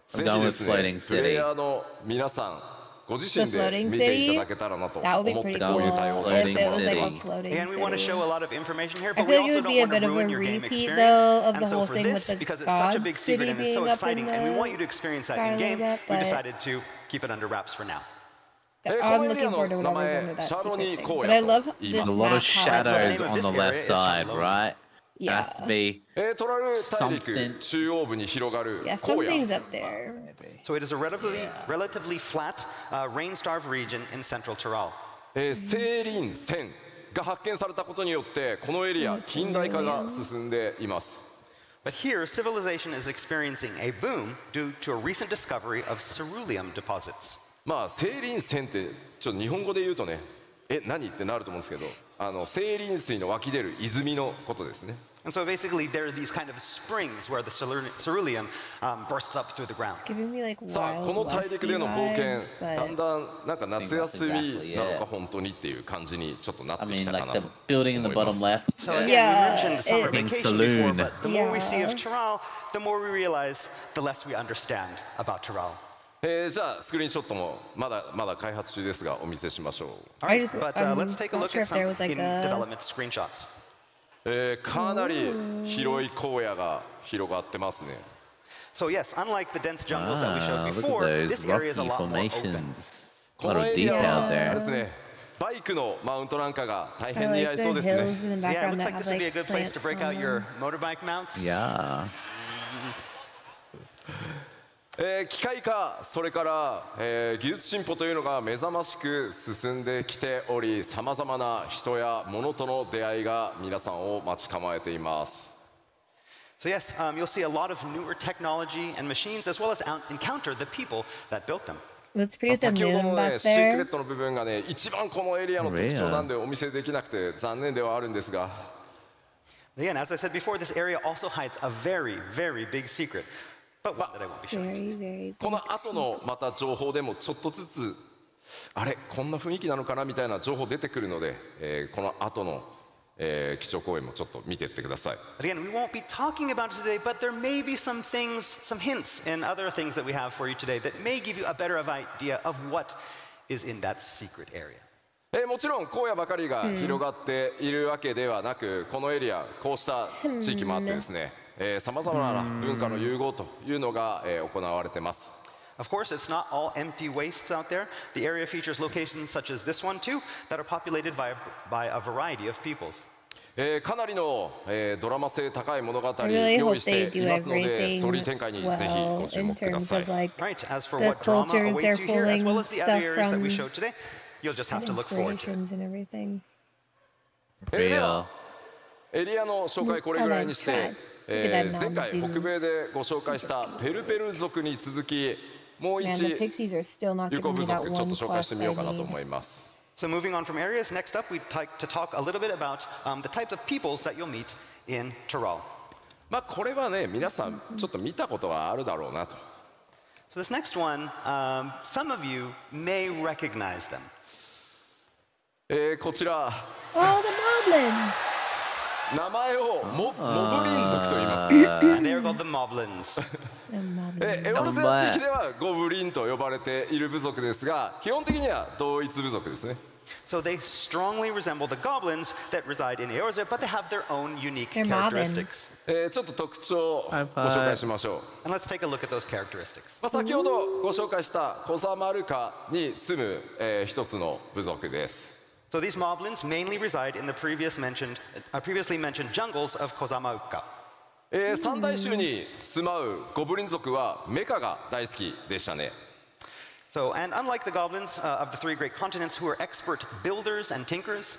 ぜひですね、プレイヤーの皆さんご自身で見ていただけたらなと That 思 would っ be て pretty こういう cool 対応をさ if せ it てもらっ was て like ま a す。 floating And we want to city. show a lot of information here, I but feel we like it also would be a don't want bit to of a ruin your game repeat, experience. though, of And the so whole for thing this, with the because it's such a God big secret city and it's so being up in exciting, and we the want you to experience that sky in a game, little bit, we but- decided to keep it under wraps for now. こ I'm のエリ looking ア forward の to 名 whatever's 前 under シ that ャロ secret ニ thing. 荒 But I 野 love と言い this ます a lot map of shadows how on it's the left side, right? It has to Yeah. be トラル大陸 something. 中央部に広がる Yeah, 荒野 something's up there. So it is a relatively flat, rain-starved region in central Tyrol. 西林線が発見されたことによってこのエリア近代化が進んでいます。 But here, civilization is experiencing a boom due to a recent discovery of ceruleum deposits. まあ西林線ってちょっと日本語で言うとね何ってなると思うんですけど西林水の湧き出る泉のことですね。 And so basically, there are these kind of springs where the ceruleum bursts up through the ground. It's giving me like さあこの wild 大陸で westy の冒険 vibes, だん but だんなんか夏休み Exactly, なの yeah. か本当にっていう感じにちょっとなっ I てき mean, たか like な the と building in the 思いま bottom す。 left. So again, Yeah, we mentioned summer it's- vacation before, Saloon. but the more we see Yeah. of Tyrol, the more we realize, the less we understand about Tyrol. じゃあスクリーンショットもまだ開発中ですがお見せしましょう。 All I right, just- but I'm let's take a not look sure at if there some was like in a- development screenshots. かなり広い荒野が広がってますね。So yes, unlike the dense jungles that we showed before, this area is a lot more open. A lot of detail there. バイクのマウントなんかが大 I 変似合 like いそう the ですね。 hills in the Yeah, it background looks that like this have would be a like good place to plants break on out your them. motorbike mounts. Yeah. 機械化、それから、技術進歩というのが目覚ましく進んできており、さまざまな人や物との出会いが皆さんを待ち構えています。 So yes, you'll see a lot of newer technology and machines, as well as encounter the people that built them. Let's pretty with the 先ほど moon のね、 back シークレ there. ットの部分がね、一番このエリアの特徴なんでお見せできなくて残念ではあるんですが。 Again, as I said before, this area also hides a very, very big secret, but one that I won't be showing. Very, very この big 後のまた情報でもちょっとずつ、あれ、こんな雰囲気なのかなみたいな情報出てくるので、この後の基調講演もちょっと見ていってください。 Again, we won't be talking about it today, but there may be some things, some hints in other things that we have for you today that may give you a better idea of what is in that secret area. もちろん荒野ばかりが広がっているわけではなく、このエリアこうした地域もあってですね、さまざまな文化の融合というのが行われています。 Of course, it's not all empty wastes out there. The area features locations such as this one too that are populated by a variety of peoples. かなりのドラマ性高い物語を I really 用 hope 意して they い do ますので、 everything ストーリー展開にぜひ well ご注 in 目くだ terms さい。 of like Right, as for the what drama cultures awaits they're you here, as well pulling as the other stuff areas that we from showed today, you'll just have to look forward to it. inspirations and everything. ではエリアの紹介これぐらいにして、前回北米でご紹介したペルペル族に続き、もう Man, 一 the pixies are still not 有効 giving 部 me that 族ちょっ one と紹介して quest みよ I うかなと need. 思います。 So moving on from areas, next up we'd like to talk a little bit about the types of peoples that you'll meet in Tyrol. まあこれはね、皆さんちょっと見たことはあるだろうなと。 So this next one, some of you may recognize them. こちら Oh, the moblins! 名前をモブリン族と言います。 And they are called the Moblins. The moblins. エオルセア地域ではゴブリンと呼ばれている部族ですが、基本的には同一部族ですね。 So they strongly resemble the goblins that reside in Eorzea, but they have their own unique They're mobbing. characteristics. ちょっと特徴をご紹介しましょう。 And let's take a look at those characteristics. 先ほどご紹介したコザマルカに住む、一つの部族です。 So these Moblins mainly reside in the previously mentioned jungles of Kozamauka. 三大州に住まうゴブリン族はメカが大好きでしたね。 So, and unlike the goblins of the three great continents who are expert builders and tinkers,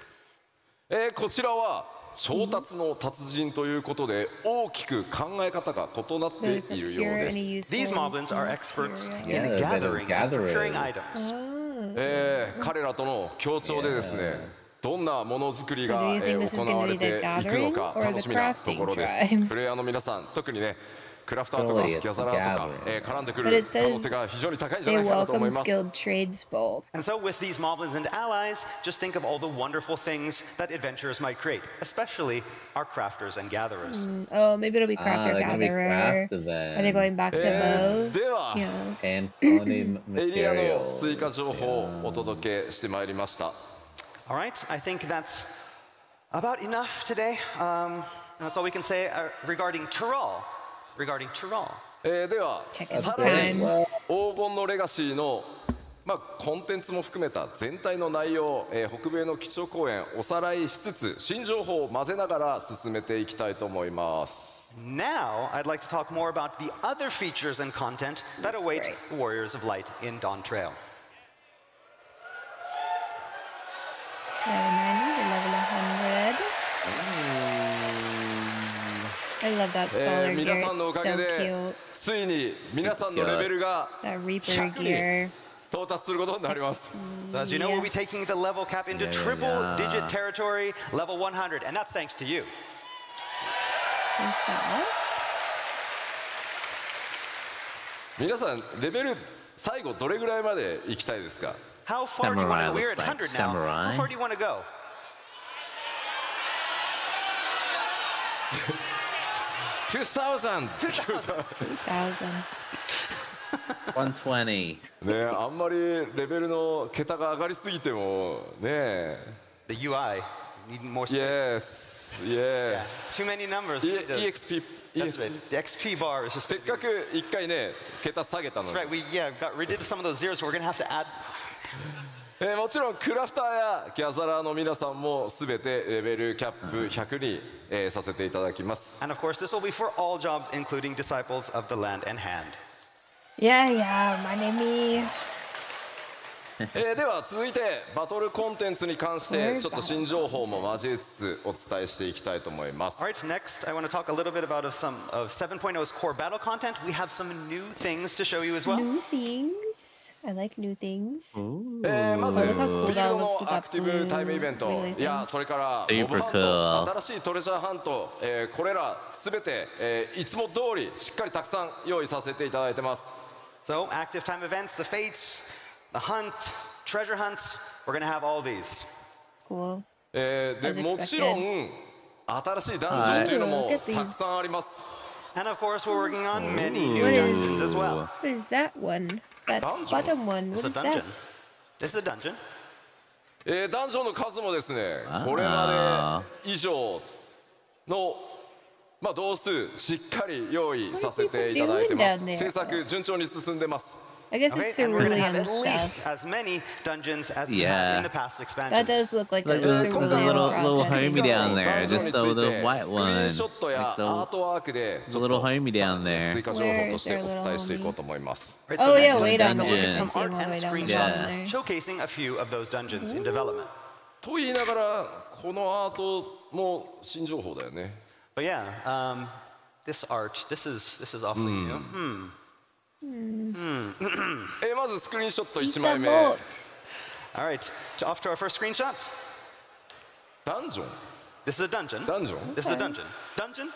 こちらは調達の達人ということで大きく考え方が異なっているようです。 these Moblins are experts Yeah, in they're gathering and procuring gatherers. items. 彼らとの協調でですね、どんなものづくり So が do you think this is 行 gonna わ be れて the いくの gathering か or 楽 the しみなところです。 crafting tribe? プレイヤーの皆さん、特にね、クラフターとかギャザラーとか、絡んでく But る it 可能 says 性が非常に高いんじゃ They ないかなと思い welcome ます。 skilled tradesfolk. And so with these Moblins and allies, just think of all the wonderful things that adventurers might create, especially our crafters and gatherers. Oh, maybe it'll be crafter they're gonna be gatherer. crafter then. Are they going back to both? では、 Yeah. And plenty エリアの materials. 追加情報をお届けしてまいりました。 All right, I think that's about enough today. That's all we can say regarding Tyrol. では Check out さ the らに time. 黄金のレガシーの、コンテンツも含めた全体の内容、北米の基調講演おさらいしつつ新情報を混ぜながら進めていきたいと思います。 Now, I'd like to talk more about the other features and content that await great. the Warriors of Light in Dawntrail. Level 90 to level 100. I love that scholar 皆 gear. さんのお It's かげ so で cute. ついに皆さんのレベルが That Reaper 100に gear. 到達することになります。 So as you know, we'll be taking the level cap into triple-digit territory, level 100, and that's thanks to you. Thanks to us? 皆さんレベル最後どれぐらいまで行きたいですか？ How far do you want to? Samurai We're looks at like 100 now. samurai. How far do you want to go? 2000 2,000. 120. ね、あんまりレベルの桁が上がりすぎてもね。 The UI, you need more space. Yes. Yes. Too many numbers. EXP. That's right. The XP bar is just. せっかく一回ね、桁下げたの That's right. We got rid of some of those zeros, so we're gonna have to add. もちろんクラフターやギャザラーの皆さんもすべてレベルキャップ100に、させていただきます。And of course, this will be for all jobs, including disciples of the land and hand. Yeah, my name. では続いてバトルコンテンツに関してちょっと新情報も交えつつお伝えしていきたいと思います。Alright, next I want to talk a little bit about some of 7.0's core battle content. We have some new things to show you as well. New things. I like new things. まずフィールドのアクティブタイムイベントやそれからモブハント、新しいトレジャーハント、これらすべて、いつも通りしっかりたくさん用意させていただいてます。So active time events, the fates, the hunt, treasure hunts, we're going to have all these. Cool. でもちろん新しいダンジョンというのもたくさんあります。And of course, we're working on many new dungeons as well. What is that one? That bottom one. What is that? This is a dungeon. ダンジョンの数もですね、これまで以上の同数しっかり用意させていただいてます。制作順調に進んでます。I guess it's cerulean stuff. As many dungeons as we have in the past expansions. That does look like a There's a little cerulean homie down there, just the white one. スクリーンショットやアートワークでThe little homie down there. 追加情報としてお伝えしていこうと思います。Oh yeah, wait on the some art and screenshots showcasing a few of those dungeons in development. と言いながらこのアートも新情報だよね。But yeah, this art, this is awfully new. まずスクリーンショット1枚目。All right, off to our first screenshot. ダンジョン。This is a dungeon. Dungeon. This is a dungeon. Dungeon.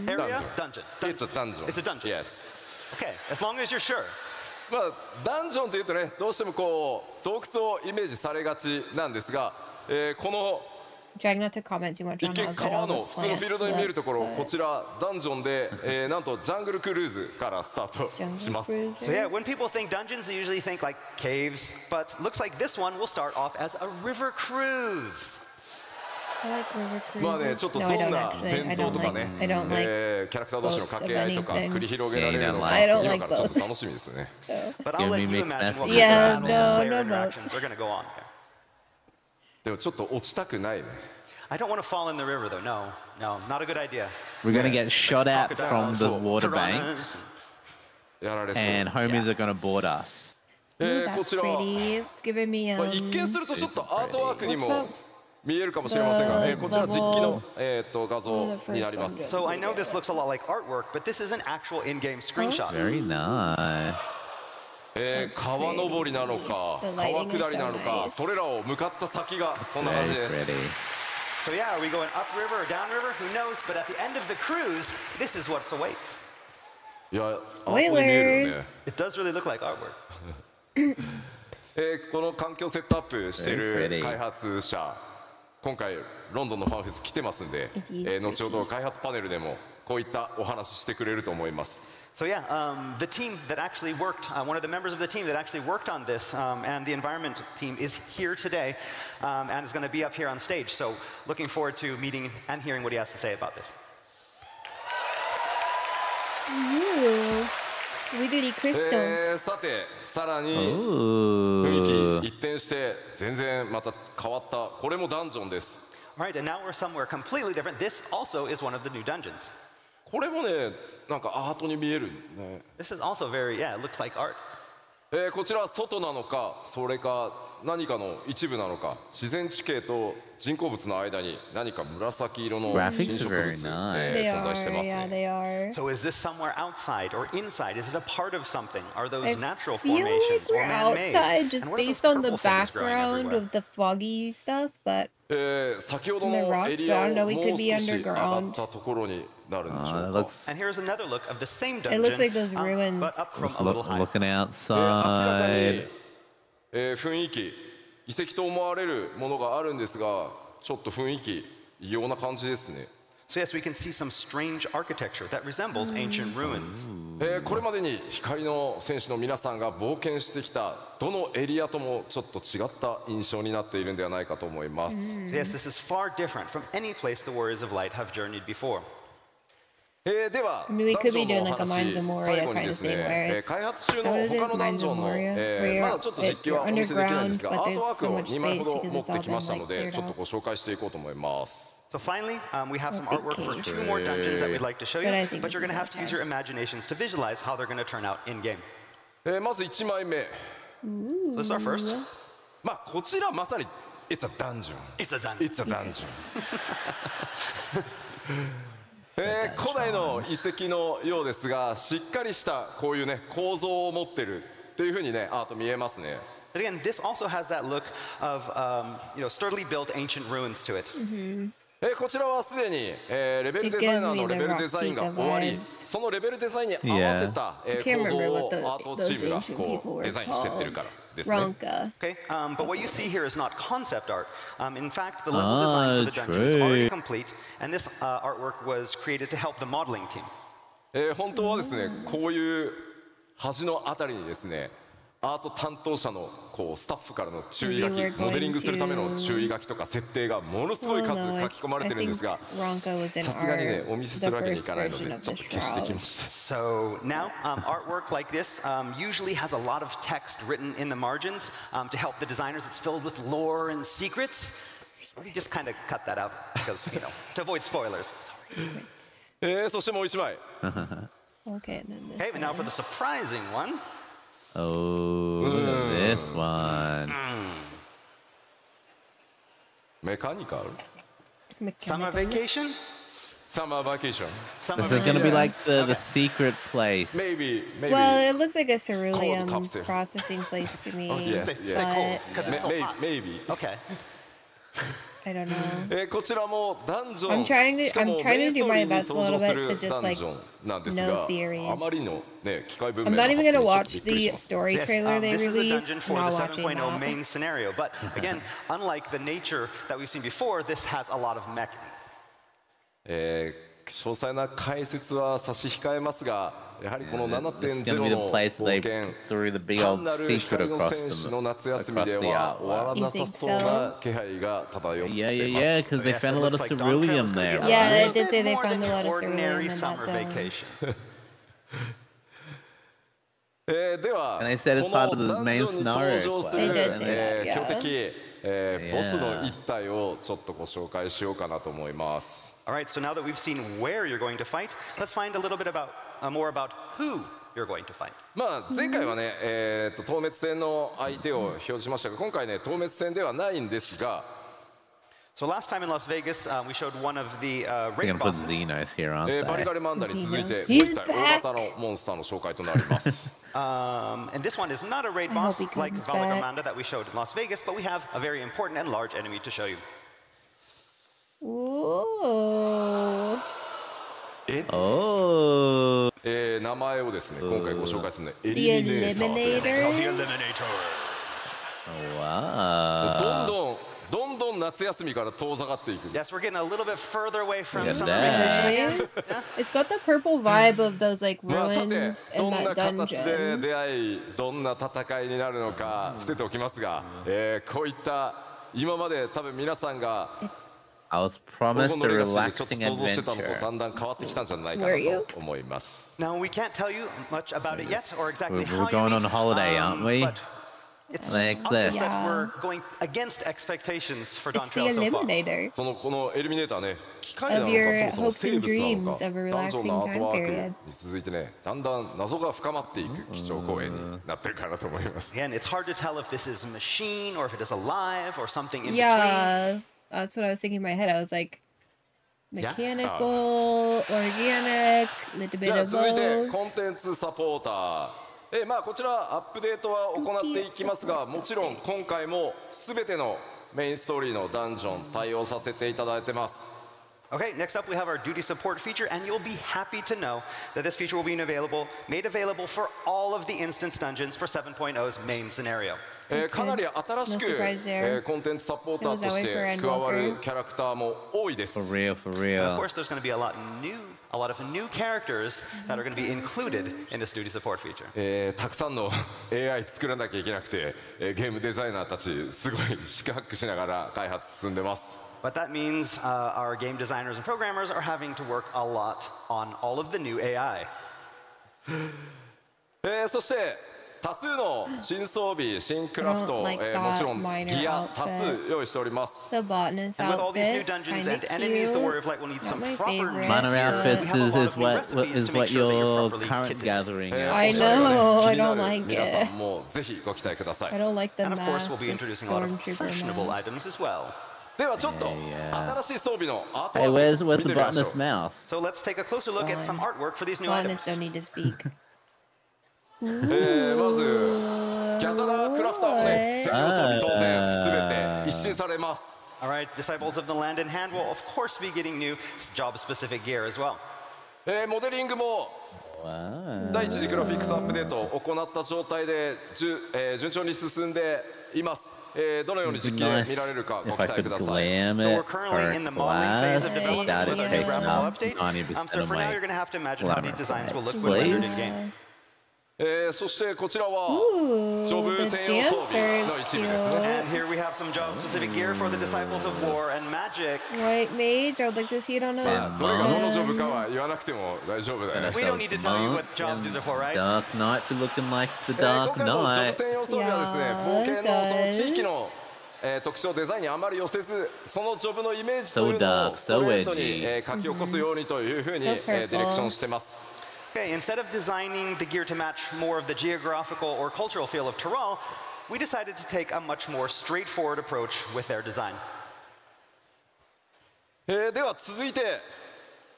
Area. Dungeon. It's a dungeon. It's a dungeon. Yes. Okay, as long as you're sure. ダンジョンというとね、どうしてもこう洞窟をイメージされがちなんですが、この Trying not to comment too much on 一見川の普通のフィールドに見えるところ、こちらダンジョンで、なんとジャングルクルーズからスタートします。So yeah, when people think dungeons, they usually think like caves, but looks like this one will start off as a river cruise. I like river cruises. まあね、ちょっとどんな戦闘とかね、キャラクター同士の掛け合いとか繰り広げられるのか、今からちょっと楽しみですね。But I'll let you imagine what kind of player interactions are going to go on. でもちょっと落ちたくないね。I don't want to fall in the river though. No, not a good idea. We're gonna get shot at from the water banks, やられそう。 and homies are gonna board us. こちらIt's giving me 一見するとちょっとアートワークにも見えるかもしれませんが、こちら実機の画像になります。So I know this looks a lot like artwork, but this is an actual in-game screenshot. Very nice. 川登りなのか川下りなのか、それらを向かった先がこんな感じです。 So yeah, are we going upriver or downriver? Who knows? But at the end of the cruise, this is what awaits. いや、アートに見えるよね。 It does really look like artwork. この環境セットアップしている開発者、今回ロンドンのファンフェス来てますんで、後ほど開発パネルでもこういったお話してくれると思います。 So yeah, the team that actually worked, one of the members of the team that actually worked on this, and the environment team is here today, and is going to be up here on stage. So looking forward to meeting and hearing what he has to say about this. Wiggly crystals. さて、さらに雰囲気一転して全然また変わった。これもダンジョンです。All right, and now we're somewhere completely different. This also is one of the new dungeons. これもね、なんかアートに見えるね。This is also very, yeah, it looks like art. こちら外なのか、それか何かの一部なのか、自然地形と人工物の間に何か紫色の侵食物、存在してますね。So is this somewhere outside or inside? Is it a part of something? Are those natural formations or man-made? Outside, just based on the background of the foggy stuff, but 先ほどのエリアをもう少し上がったところになるんでしょうか。And here's another look of the same dungeon, it looks like those ruins. but up from a little higher. Looking 明らか outside. に雰囲気、遺跡と思われるものがあるんですが、ちょっと雰囲気異様な感じですね。So yes, we can see some strange architecture that resembles ancient ruins. これまでに光の戦士の皆さんが冒険してきたどのエリアともちょっと違った印象になっているんではないかと思います。So yes, this is far different from any place the warriors of light have journeyed before. では、I mean, we could be doing like a Mines of Moria kind of thing where it's 開発中の他のダンジョンのまだちょっと実機はお見せできないんですが、アートワークを2枚ほど持ってきましたので、ちょっとご紹介していこうと思います。So finally, we have some artwork for 2 more dungeons that we'd like to show you, but you're going to have to use your imaginations to visualize how they're going to turn out in game. まず1枚目。So this is our first. まあこちらまさに It's a dungeon. It's a dungeon. It's a dungeon. 古代の遺跡のようですが、しっかりしたこういうね構造を持ってるっていう風にねアート見えますね。But again, this also has that look of sturdily built ancient ruins to it. こちらはすでにレベルデザイナーのレベルデザインが終わり、そのレベルデザインに合わせた構造をアートチームがこうデザインしてってるからですね。Okay, but what you see here is not concept art. In fact, the level design for the dungeon is already complete, and this artwork was created to help the modeling team. 本当はですね、こういう端のあたりにですね、アート担当者のこうスタッフからの注意書き、モデリングするための注意書きとか設定がものすごい数書き込まれてるんですが、さすがにねお見せするわけにいかないのでちょっと消してきました。So now, artwork like this usually has a lot of text written in the margins to help the designers. It's filled with lore and secrets. We just kind of cut that out because to avoid spoilers. そしてもう一枚。Okay, and now for the surprising one. Oh, this one. Mechanical. Summer vacation? Summer vacation. This is going to be like the secret place. Maybe. Well, it looks like a ceruleum processing place to me. Yes. Maybe. Okay. I don't know. こちらもダンジョン。I'm trying to do my best a little bit to just like no theories. I'm not even gonna watch the story trailer they released. This is a dungeon for the 7.0 main scenario, but again, unlike the nature that we've seen before, this has a lot of mech. 詳細な解説は差し控えますが、やはりこの 7.0 の冒険、単なる光の戦士の夏休みでは終わらなさそうな気配が漂っています。Yeah, because they found a lot of ceruleum there. Yeah, they did say they found a lot of ceruleum in that zone. では、And they said it's part of the main scenario. They did say that, yeah. 強敵、ボスの一体をちょっとご紹介しようかなと思います。All right, so now that we've seen where you're going to fight, let's find a little bit more about who you're going to fight. まあ前回はね、透滅戦の相手を表示しましたが、今回ね透滅戦ではないんですが。So last time in Las Vegas, we showed one of the raid bosses. バリガレマンダに続いてもう一体大型のモンスターの紹介となります。And this one is not a raid boss like Valagamanda that we showed in Las Vegas, but we have a very important and large enemy to show you. Ooh. 名前をですね今回ご紹介するのはエ The リミネーター。 Eliminator. Wow. どんどん夏休みから遠ざかっていく。Yes, we're getting a little bit further away from summer vacation again. It's got the purple vibe of those like まあさて ruins ど in んな that 形で dungeon. 出会いどんな戦いになるのか伏せておきますが、こういった今まで多分皆さんが I was promised a relaxing 想像してたのと adventure. だんだん変わってきたんじゃないかなと思います。 Now, we can't tell you much about it yet or exactly how We're going you on meet, holiday, aren't we? but it's Like obvious this. that we're going against expectations for It's the dawntrail so far. Eliminator このエリミネーターね、機械な of の your かそも hopes そも and 生物な dreams の of か、 a ダンジョンの relaxing アート time ワーク period. に続いてね、だんだん謎が深まっていく基調講演になってるかなと思います。 Again, it's hard to tell if this is a machine or if it is alive or something in between. Yeah, that's what I was thinking in my head. I was like, mechanical, organic, little じ bit ゃあ of 続いて both. コンテンツサポーター。まあこちらアップデートは行っていきますが、もちろん今回もすべてのメインストーリーのダンジョン対応させていただいてます。Okay, next up we have our duty support feature, and you'll be happy to know that this feature will be made available for all of the instance dungeons for 7.0's main scenario. かなり新しくコンテンツサポーターとして加わるキャラクターも多いです。For real, for real. Of course, there's going to be a lot of new characters that are going to be included in this duty support feature. たくさんの AI 作らなきゃいけなくて、ゲームデザイナーたちすごい四苦八苦しながら開発進んでます。But that means our game designers and programmers are having to work a lot on all of the new AI. そして多数の新装備、新クラフト、もちろんギア多数用意しております。The botanist And with all these new outfit, dungeons kinda and enemies, the cute. Warrior of Light will need some my proper favorite. Minor outfits We have a lot is of new what recipes is to make what sure that you're you're properly current kitted. gathering. I know, I don't like 皆 it. さんもぜひご期待くださ I い。 don't like the And of course, mask, we'll be the introducing a lot of stormtrooper fashionable mask. items as well. ではちょっと Yeah. 新しい装備のアート Hey, ワーク where's 見 the てみましょ botanist's う。 mouth? So let's take a closer look at some artwork for these new Botanists items. don't need to speak. まずギャザラークラフターもね、専用装備当然全て一新されます。All right, Disciples of the Land in Hand will, of course, be getting new job-specific gear as well. モデリングも Wow. 第一次グラフィックスアップデートを行った状態で順調に進んでいます。どのように実機で見られるかご If 期 I 待く could ださい。 glam So we're it currently in the per modeling phase of class, development that'd with our take new graphical up update. 90% So of for now, my you're going to have to imagine how glamour these designs will look points. when rendered in Please. game. そしてこちらは Ooh, ジョブ the 専用装備 dancer の is 一部ですね。 And here we have some job-specific gear for the Disciples of War and Magic. White mage, I would like to see it on a どれがどのジョブかは言わなくても大丈夫だよね。 We don't need to tell you what jobs these are for, right? Dark Knight be looking like the 今 Dark 回のジョブ Knight. 専用装備はですね、冒険のその地域の特徴デザインにあまり寄せず、そのジョブのイメージというのをストレートに書き起こすようにというふうにディレクションしてます。Okay, instead of designing the gear to match more of the geographical or cultural feel of Tyrol, we decided to take a much more straightforward approach with their design. では続いて、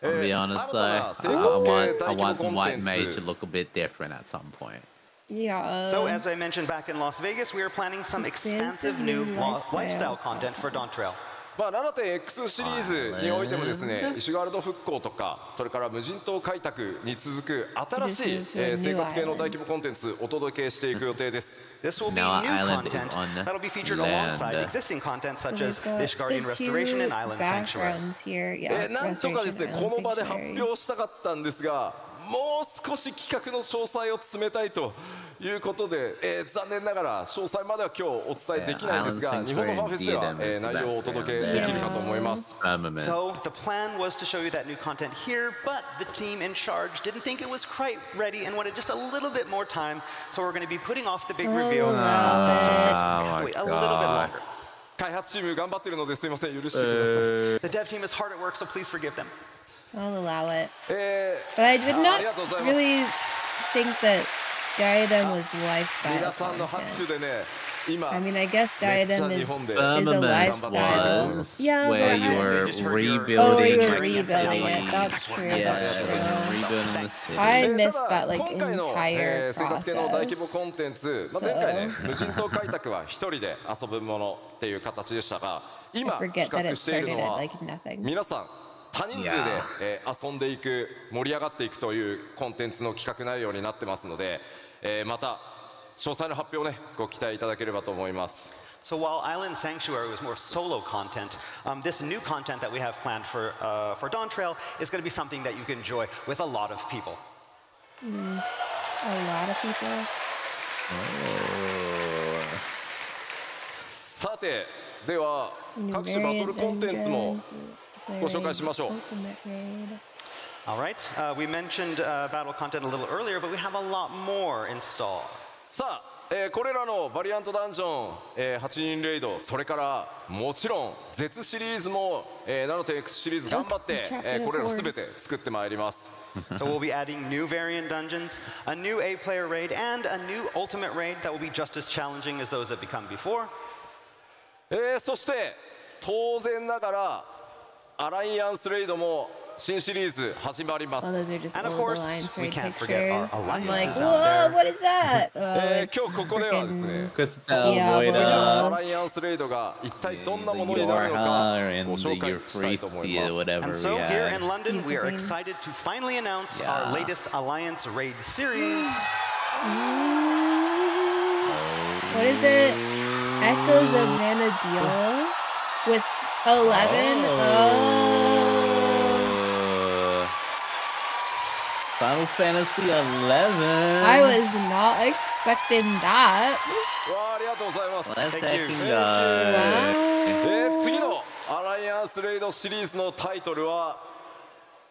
To be 新 honest たな though, 生活系 I 大規模 want コンテ White ン Mage ツ to look a bit different at some point. Yeah. So as I mentioned back in Las Vegas, we are planning some expansive new lifestyle content for Dawntrail. 7.x シリーズにおいてもですね、石ガールド復興とか、それから無人島開拓に続く新しい生活系の大規模コンテンツをお届けしていく予定です。This will be Now new Island is content on that'll be featured land. alongside existing content So such we've as got Dish Guardian the Restoration two and Island Sanctuary. backgrounds here. Yeah, なんとかですね、 Restoration この Island 場で発 Sanctuary. 表したかったんですが、もう少し企画の詳細を詰めたいということで、残念ながら詳細までは今日お伝えできないんですが、日本のファンフェスでは内容をお届けできるかと思います。So the plan was to show you that new content here, but the team in charge didn't think it was quite ready and wanted just a little bit more time. So we're going to be putting off the big reveal until Christmas. We have to wait a little bit longer. 開発チーム頑張ってるのですいません、許してください。 The dev team is hard at work, so please forgive them. I'll allow it. But I would not really think that Diadem was lifestyle 皆さんの拍 content. 手でね、今 I mean, I guess Diadem is a Firmament lifestyle. was Yeah, where but you I- were just heard your- rebuilding. Oh, you were the rebuilding city. it. That's true. Yeah, That's true. rebuilding the city. I た missed だ that like 今回の entire 生活系の大規模 process. コンテンツ、前回ね、無人島開拓は一人で遊ぶものっていう形でしたが、 I 今 forget 企 that 画 it している started の at は like nothing. 皆さん多人数で遊んでいく、盛り上がっていくというコンテンツの企画内容になってますので、また詳細の発表をねご期待いただければと思います。 So while Island Sanctuary was more solo content, this new content that we have planned for Dawntrail is going to be something that you can enjoy with a lot of people. A lot of people. さて、では New 各種バトル variant コンテンツも dungeons, ご紹介しましょう。 ultimate raid. All right, we mentioned battle content a little earlier, but we have a lot more in store. さあ、これらのバリアントダンジョン、8人レイド、それからもちろん Z シリーズも、7.x シリーズ頑張って、これらすべて作ってまいります。 So we'll be adding new variant dungeons, a new A-player raid, and a new ultimate raid that will be just as challenging as those that become before. そして当然ながらアライアンスレイドも新シリーズ始まります。Oh, those are just And of old course, Alliance we raid can't forget our pictures. I'm alliances like, out whoa, there. what is that? Oh, it's 今日ここではですね、Diablo. アライアンスレイドが一体どんなものになるのかご紹介したいと思います。And so here in London, we are excited to finally announce our latest Alliance Raid series. What is it? Echoes of Vanadil with 11. Final Fantasy 11. I was not expecting that. わあ、ありがとうございます。Wow. 次のアライアンスレイドシリーズのタイトルは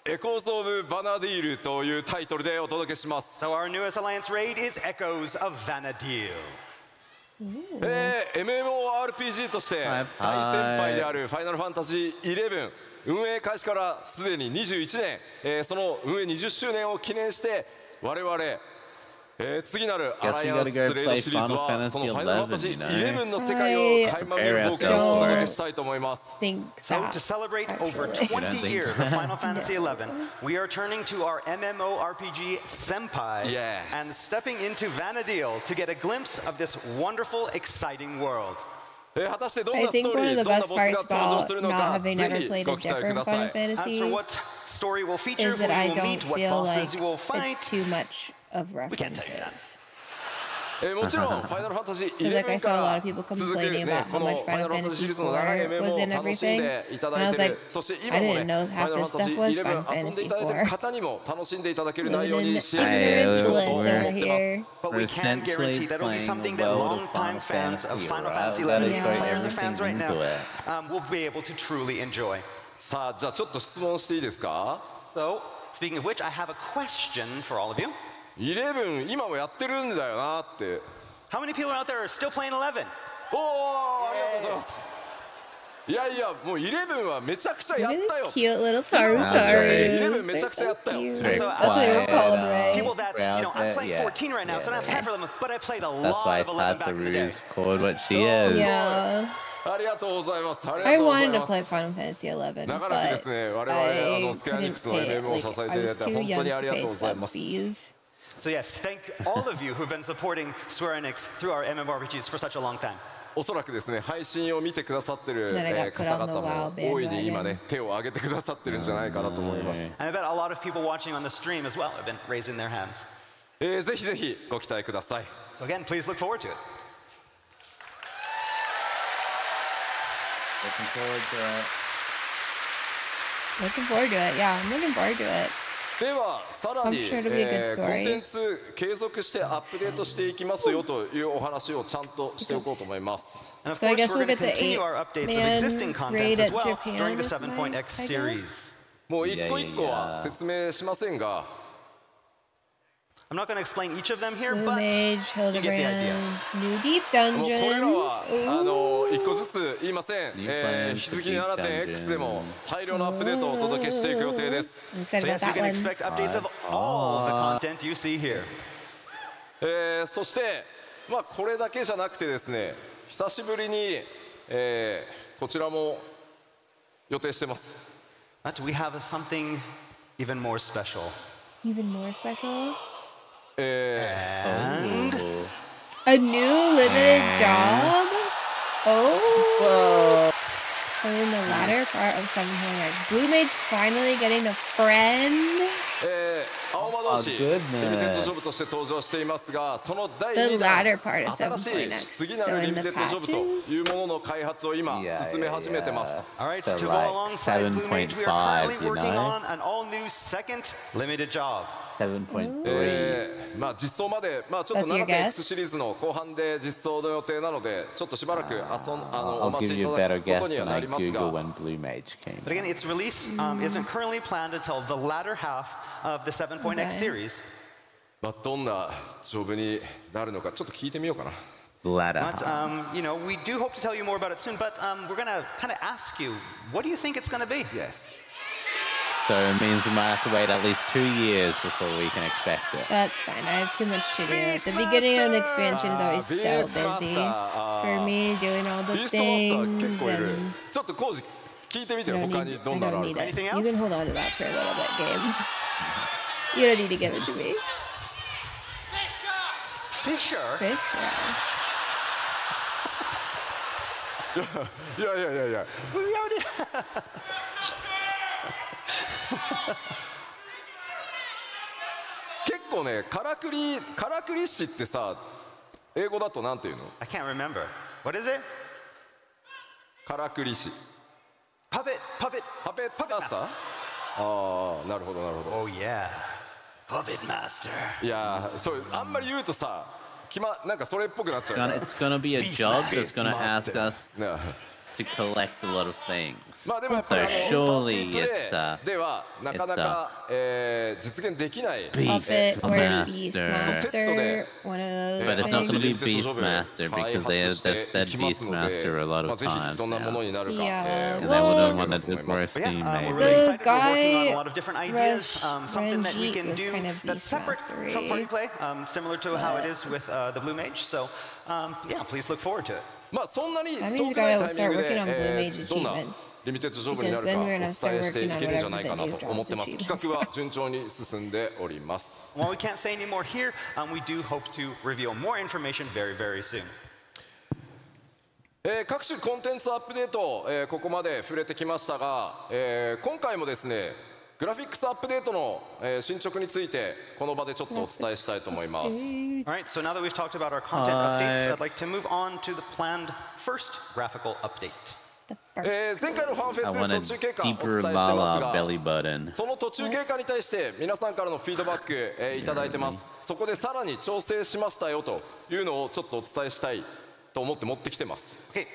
Echoes of Vanadil というタイトルでお届けします。So our newest Alliance Raid is Echoes of Vanadil. MMORPG として大先輩であるファイナルファンタジー11運営開始からすでに21年、その運営20周年を記念して我々、次なるアライアンスレイドシリーズはそのファイナルファンタジー11の世界を垣間見る冒険をお届けしたいと思います。So to celebrate over 20 years of Final Fantasy XI, we are turning to our MMORPG Senpai and stepping into Vanadil to get a glimpse of this wonderful, exciting world. I think one of the best parts about not having ever played a different Final Fantasy is that I don't feel like it's too much of references. もちろんファイナルファンタジー11から続くねこのファイナルファンタジーシリーズの長い MMO を楽しんでいただいている。そして今もねファイナルファンタジー11遊んでいただいている方にも楽しんでいただける内容に仕上げていると思ってます。 But we can guarantee that it'll be something that long-time fans of Final Fantasy XI, players and fans right now, will be able to truly enjoy. さあじゃあちょっと質問していいですか？ So, speaking of which, I have a question for all of you. 11今もやってるんだよなって。 How many people out there are still playing 11? おお、ありがとうございます。いやいや、もう11はめちゃくちゃやったよ。Cute little Taru-Tarus. 11めちゃくちゃやったよ。 That's what they were called, right? People that, you know, I'm playing 14 right now, so I don't have time for them, but I played a lot of 11 back in the day. Called what she is. Yeah. ありがとうございます。 I wanted to play Final Fantasy XI, 長らくですね、我々スクエアニックスの MM を支えていただいて本当にありがとうございます。 So yes, thank all of you who've been supporting Square Enix through our MMORPGs for such a long time. おそらくですね、配信を見てくださってる方々も大いに今ね、手を挙げてくださってるんじゃないかなと思います。 I bet a lot of people watching on the stream as well have been raising their hands. ぜひぜひご期待ください。 So again, please look forward to it. Looking forward to it. Looking forward to it. Yeah, I'm looking forward to it. ではさらに、コンテンツ継続してアップデートしていきますよというお話をちゃんとしておこうと思います。 So I guess we'll get the 8-man raid at Japan this night, I guess. もう一個一個は説明しませんが、 I'm not going to explain each of them here, Blue but Mage, you get the idea. New Deep これら Dungeons. は一個ずつ言いません。日付 7.x でも大量のアップデートをお届けしていく予定です。 I'm So excited yes, about you can that one. expect updates of all the content you see here. そしてまあこれだけじゃなくてですね、久しぶりにこちらも予定してます。 But we have something even more special. Even more special. And A new limited job? Oh. So in the latter part of 7.x, Blue Mage finally getting a friend. 青魔同士リミテッドジョブとして登場していますが、その第2弾新しい次なるリミテッドジョブというものの開発を今進め始めてます。 Alright, to go alongside Blue Mage, we are currently working on an all-new second limited job. 7.3. まあ実装までまあちょっと 7.x シリーズの後半で実装の予定なので、ちょっとしばらくお待ちいただくことにはなりますが。 But again, its release isn't currently planned until the latter half of the 7.x series. まあどんなジョブになるのかちょっと聞いてみようかな。 But you know, we do hope to tell you more about it soon. But we're gonna kind of ask you, what do you think it's gonna be? Yes. So it means we might have to wait at least 2 years before we can expect it. That's fine. I have too much to do. The beginning of an expansion is always so busy for me doing all the things. And... ちょっと工事聞いてみてよ、他にどんなのあるか。 Anything You else? can hold on to that for a little bit, Gabe. You don't need to give it to me. Fisher? Fisher. いやいやいやいや。 We already. 結構ね、からくり師ってさ、英語だとなんていうの？ I can't remember. What is it? からくり師。 Puppet. パペッマスター？ああ、なるほどなるほど。 Oh yeah. Puppet master. いやー、そうあんまり言うとさ、なんかそれっぽくなっちゃうから。 It's gonna be a job that's gonna ask us ね to collect a lot of things. まあでもやっぱ So りsurely プレ it's イではなかなか実現できない。 Beast Puppet or Beast Master. Master. One of those But it's not things. gonna be Beast Master because they've said Beast Master a lot まあ of ぜひ times どんなも now. のになるか。 Yeah. And they Well, wouldn't want to do for a But yeah, Steam we're maybe. really excited. We're working on guy a lot of different ideas. Something that we Renji can is do kind of that's separate Beastmastery. from party play, similar to how it is with the Blue Mage. So yeah, please look forward to it. まあそんなに That 遠 means くない Gaia タ will イミン start グ working on Blue で Mage どんな achievements. リミテッドジョブになるか Because then お we're 伝 gonna え start してい working on けるんじゃないか whatever な the と new 思ってます。 jobs 企画は順調に進んでおります。 While we can't say any more here, we do hope to reveal more information very, very soon. 各種コンテンツアップデート、ここまで触れてきましたが、今回もですねグラフィックスアップデートの、進捗についてこの場でちょっとお伝えしたいと思います。 All right, so now that we've talked about our content updates, I'd like to move on to the planned first graphical update. The first 前回のファンフェ I ス want 途 a 中経過お伝えして deeper ます Lala が belly button. その途中経過に対して皆さんからのフィードバック、いただいてます。そこでさらに調整しましたよというのをちょっとお伝えしたいと思って持ってきてます。 Okay,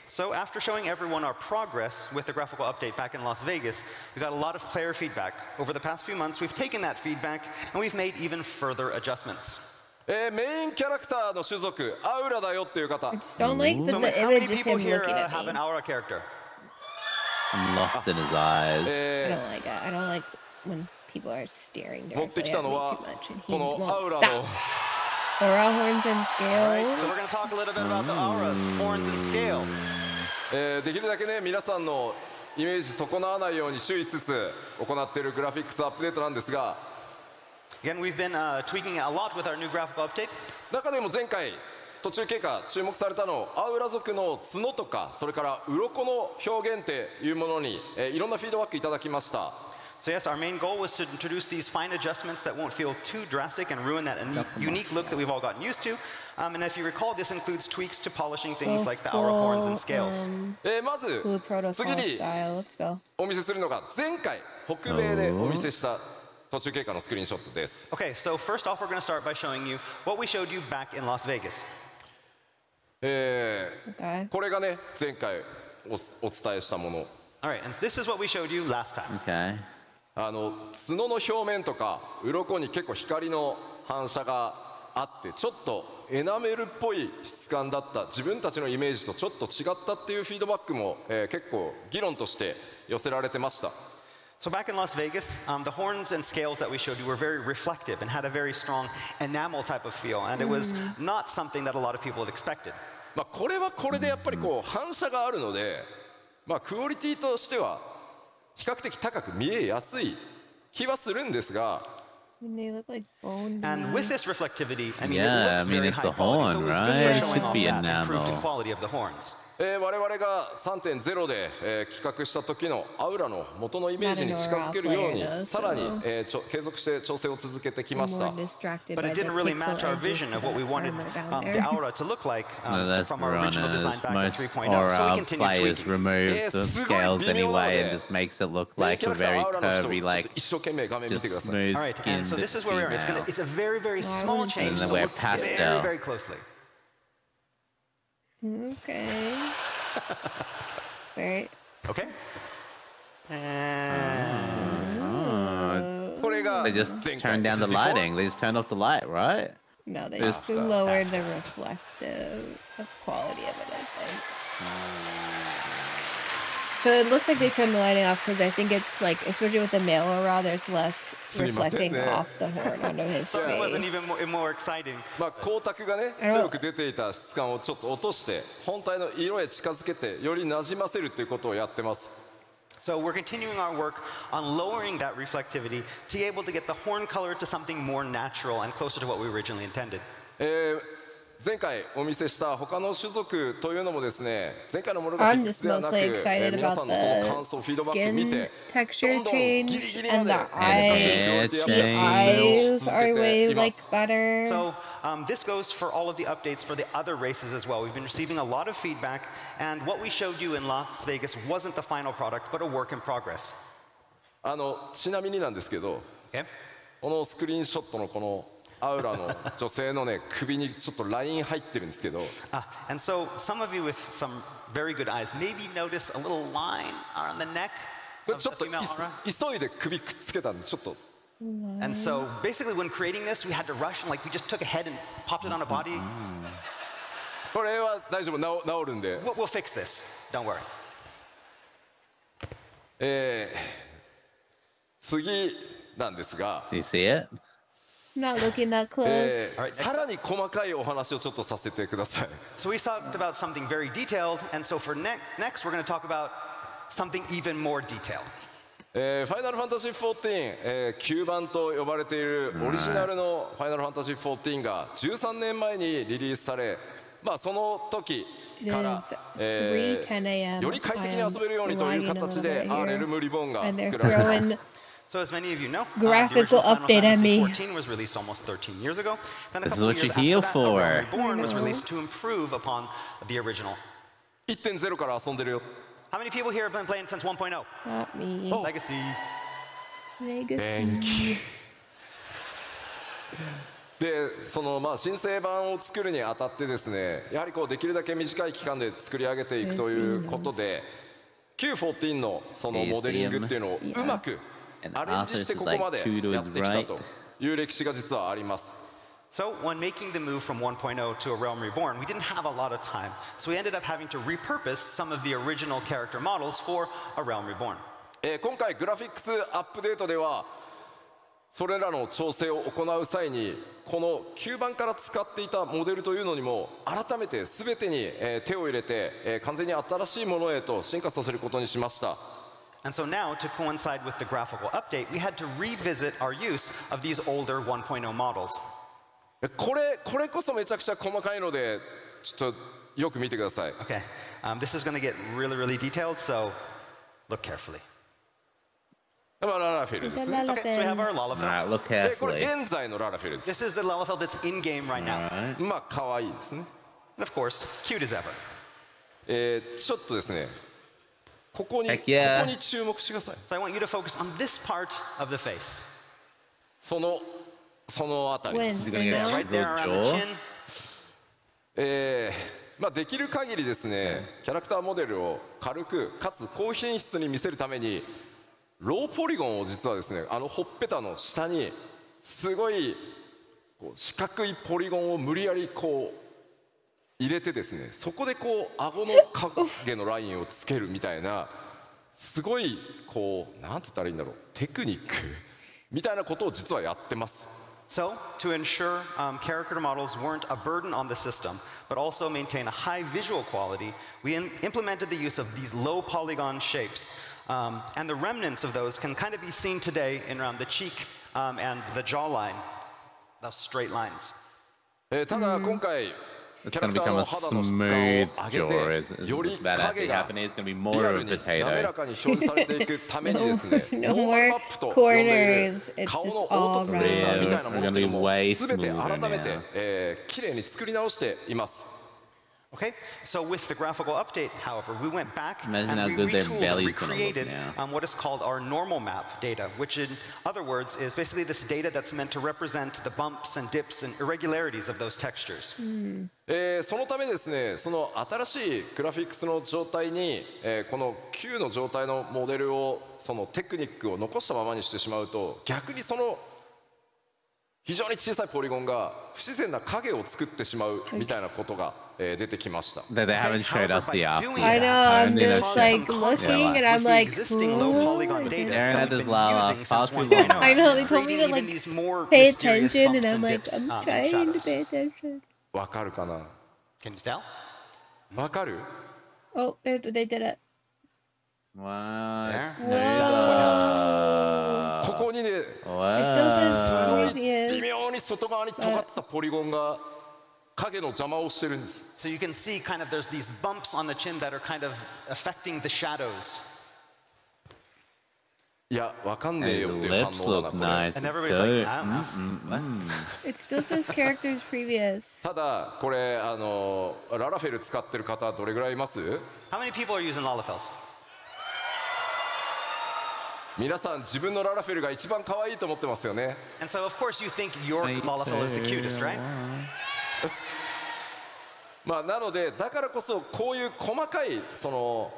so after showing everyone our progress with the graphical update back in Las Vegas, we've got a lot of player feedback. Over the past few months, we've taken that feedback and we've made even further adjustments. メインキャラクターの種族アウラだよっていう方 I just don't like that So the how many image is people him here looking at have an me. aura character? I'm lost in his eyes. I don't like it. I don't like when people are staring 持って directly きた at の me は too much and he このア won't ウラ stop. の Aura horns and All right, so we're going to scales. talk a little bit about the auras, horns, and scales. できるだけね皆さんのイメージ損なわないように注意しつつ行っているグラフィックスアップデートなんですが Again, we've been tweaking a lot with our new graphical update. 中でも前回途中経過注目されたのアウラ族の角とかそれから鱗の表現っていうものに、いろんなフィードバックいただきました。 So yes, our main goal was to introduce these fine adjustments that won't feel too drastic and ruin that unique look that we've all gotten used to. And if you recall, this includes tweaks to polishing things like the aura horns and scales. まず Blue 次 protocol に style. Let's go. お見せするのが前回北米でお見せした途中経過のスクリーンショットです。 Okay, so first off, we're going to start by showing you what we showed you back in Las Vegas. Okay. これがね前回お伝えしたもの。 All right, and this is what we showed you last time. Okay. 角の表面とか鱗に結構光の反射があってちょっとエナメルっぽい質感だった自分たちのイメージとちょっと違ったっていうフィードバックも、結構議論として寄せられてました。 So back in Las Vegas, the horns and scales that we showed you were very reflective and had a very strong enamel type of feel, and it was not something that a lot of people had expected. まあこれはこれでやっぱりこう反射があるので、まあクオリティとしては比較的高く見えやすい気はするんですが。 And they look like bone. And with this reflectivity, I mean, Yeah, it looks I mean, very it's high a quality, so horn, it was good right? for It showing should off be that improved enamel. quality of the horns. 我々が 3.0 で、企画した時のアウラの元のイメージに近づけるようにさらに、継続して調整を続けてきました。 More distracted But by it the didn't really pixel match our edges vision to of what the we wanted armor down the there. aura to look like No, that's from our original design Piranha's. back in Most 3.0. So we aura continued players tweaking. remove the scales anyway and just makes it look メイン like キャ a ラクター very アウラの人 curvy, ちょっと like 一生懸命画面見 just てください。 smooth All right, and so skinned this is where we are. female. It's a very, very Wow, I small wouldn't say change. that. So We're look very, pastel. very closely. Okay. Right. Okay. And Oh, これが they just 前回 turned down the lighting. They just turned off the light, right? No, they Just- just lowered the reflective quality of it, I think. So it looks like they turned the lighting off because I think it's like, especially with the male aura, there's less reflecting off the horn onto his so it wasn't even face. more exciting. まあ光沢がね強く出ていた質感をちょっと落として本体の色へ近づけてより馴染ませるということをやってます。So we're continuing our work on lowering that reflectivity to be able to get the horn color to something more natural and closer to what we originally intended. 前回お見せした他の種族というのもですね、前回のものがフィックスではなく、皆さんのその感想、フィードバック見て、どんどんギリギリまで eyes are way like better. So this goes for all of the updates for the other races as well. We've been receiving a lot of feedback, and what we showed you in Las Vegas wasn't the final product, but a work in progress. ちなみになんですけど、このスクリーンショットのこのアウラの女性のね首にちょっとライン入ってるんですけど。And so some of you with some very good eyes maybe notice a little line on the neck of the female aura. 急いで首くっつけたんでちょっと。And so basically when creating this we had to rush and like we just took a head and popped it on a body. これは大丈夫、治るんで。We'll fix this. Don't worry. 次なんですが。Do you see it? Not looking that close. さらに細かいお話をちょっとさせてください。So we talked about something very detailed, and so for next we're going to talk about something even more detailed. ファイナルファンタジー14、9番と呼ばれているオリジナルのファイナルファンタジー14が13年前にリリースされ、まあその時から、より快適に遊べるようにという形でレルムリボンが作られます。So as many of you know, graphical update at me. 14 was released almost 13 years ago. Then a This is couple what years you're here after that, for. Realm Reborn was released to improve upon the original. 1.0 から遊んでるよ。How many people here have been playing since 1.0? Not me. Legacy. Legacy. で、その新生版を作るにあたってですね、やはりこうできるだけ短い期間で作り上げていくということで、Q14 のそのモデリングっていうのをうまくアレンジしてここまでやってきたという歴史が実はあります。So when making the move from 1.0 to a Realm Reborn, we didn't have a lot of time. So we ended up having to repurpose some of the original character models for a Realm Reborn. 今回グラフィックスアップデートではそれらの調整を行う際にこの9番から使っていたモデルというのにも改めて全てに手を入れて完全に新しいものへと進化させることにしました。And so now, to coincide with the graphical update, we had to revisit our use of these older 1.0 models. これこそめちゃくちゃ細かいのでちょっとよく見てください。Okay, this is going to get really, really detailed, so look carefully. ララフェルですね。Okay, so we have our Lalafell. Look carefully. これ現在のララフェルです。This is the Lalafell that's in game right now. まあ可愛いですね。And of course, cute as ever. ちょっとですね。ここに注目してください。So I want you to focus on this part of the face. そのあたりです。Right there around the chin. まあできる限りですね、キャラクターモデルを軽くかつ高品質に見せるためにローポリゴンを実はですね、ほっぺたの下にすごいこう四角いポリゴンを無理やりこう入れてですね、そこでこう顎の影のラインをつけるみたいなすごいこうなんて言ったらいいんだろう、テクニックみたいなことを実はやってます。So, to ensure character models weren't a burden on the system, but also maintain a high visual quality, we implemented the use of these low polygon shapes. And the remnants of those can kind of be seen today in around the cheek and the jawline, those straight lines. ただ今回 It's going to become a smooth jaw as that actually happening. It's going to be more of a potato. No more corners. It's just all round. Yeah, we're going to be way smoother now. Okay, so with the graphical update, however, we went back Imagine and we how good their retooled and belly's gonna look recreated now. what is called our normal map data, which in other words is basically this data that's meant to represent the bumps and dips and irregularities of those textures. そのためですね、その新しいグラフィックスの状態に、この9の状態のモデルをそのテクニックを残したままにしてしまうと、逆にその非常に小さいポリゴンが不自然な影を作ってしまうみたいなことが出てきました。They haven't showed us the after. I know, I'm just like looking and I'm like, Staring at this lava far too long. I know, they told me to like pay attention and I'm like, I'm trying to pay attention. わかるかな? Can you tell? わかる? Oh, they did it. Wow.ここにね、微妙に外側に尖ったポリゴンが影の邪魔をしてるんです。So you can see kind of there's these bumps on the chin that are kind of affecting the shadows. いや、わかんねえよっていう反応だな、これ。And everybody's like, It still says characters previous. ただ、これ、ララフェル使ってる方、どれぐらいいます？ How many people are using Lalafels? 皆さん、自分のララフェルが一番可愛いと思ってますよね。And so, of course, you think your Lalafel is the cutest, right? まあ、なので、だからこそ、こういう細かいその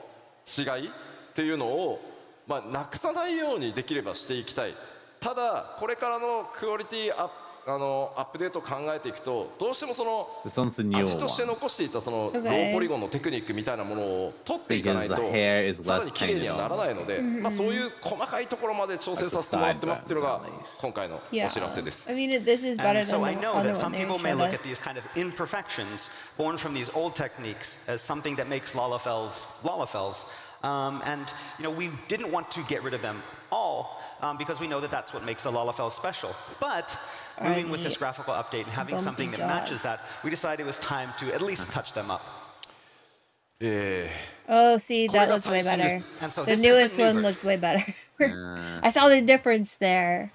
違いっていうのを、まあ、なくさないようにできればしていきたい。ただこれからのクオリティアップデートを考えていくと、どうしてもその味として残していたそのローポリゴンのテクニックみたいなものを取っていかないとさらに綺麗にはならないので、まあ、そういう細かいところまで調整させてもらってますっていうのが今回のお知らせです。I mean, this is better than so I the know other that some one they people may showed look us. at these kind of imperfections born from these old techniques as something that makes Lalafels Lalafels. And you know, we didn't want to get rid of them all because we know that that's what makes the Lalafels special. But moving with this graphical update and having something that matches that, we decided it was time to at least touch them up. Oh, see, that looked way better. So the newest one looked way better. I saw the difference there.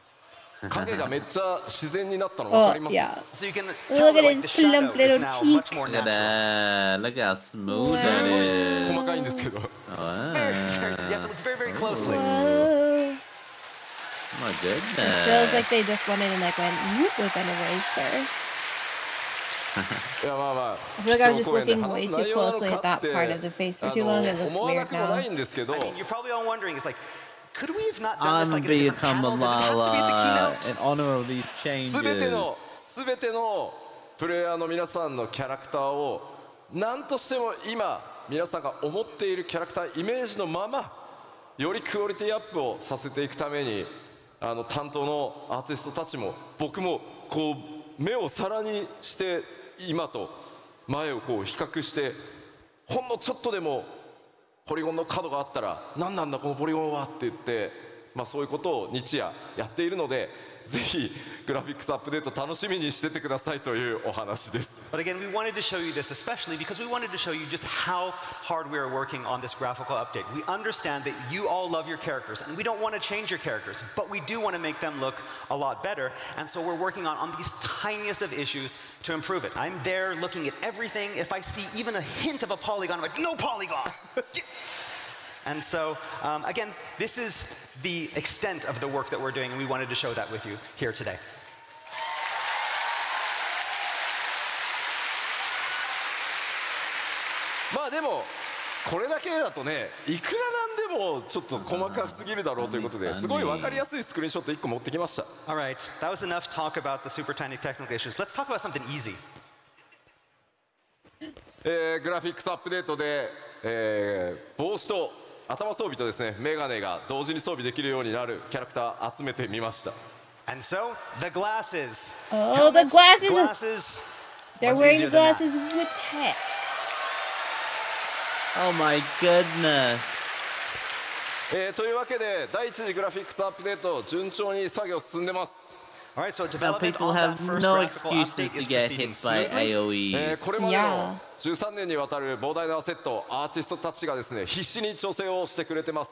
影がめっちゃ自然になったの分かります？ Yeah. So you can Look tell at that, like, his the shadow plump little is now cheek. much more natural. Look how smooth that is. 細かいんですけど。You have to look very, very closely. Whoa. My goodness. It feels like they just went in and like went whoop with an eraser. いやまあまあ I feel like I was just looking way too closely at that part of the face for too long. It looks 思わな weird くも now. ないんですけど。 I mean, you're probably all wondering, it's like, could we have not done this I'm like in a different become a panel? Did it have to be at the Lala keynote? in honor of these changes. すべてのプレイヤーの皆さんのキャラクターを何としても今皆さんが思っているキャラクターイメージのままよりクオリティアップをさせていくために担当のアーティストたちも僕もこう目を皿にして今と前をこう比較してほんのちょっとでもポリゴンの角があったら何なんだこのポリゴンはって言って、まあ、そういうことを日夜やっているのでぜひグラフィックスアップデート楽しみにしててくださいというお話です。 But again, we wanted to show you this especially because we wanted to show you just how hard we are working on this graphical update. We understand that you all love your characters and we don't want to change your characters, but we do want to make them look a lot better. And so we're working on these tiniest of issues to improve it. I'm there looking at everything. If I see even a hint of a polygon, I'm like, no polygon! And so, again, this is the extent of the work that we're doing, and we wanted to show that with you here today. まあでもこれだけだとねいくらなんでもちょっと細かすぎるだろうということですごい分かりやすいスクリーンショット1個持ってきました。 All right, that was enough talk about the super tiny technical issues. Let's talk about something easy. グラフィックスアップデートで、帽子と頭装備とですねメガネが同時に装備できるようになるキャラクター集めてみました。 And so, the glasses. Oh, the glasses! Glasses. They're What's wearing easier than that? glasses with hats. Oh my goodness. というわけで第一次グラフィックスアップデート順調に作業進んでます。 All right, so Now development people on that have first no graphical excuses update to is get proceeding hit by smoothly. AoEs. これまでの13年にわたる膨大なアセットアーティストたちがですね必死に調整をしてくれてます。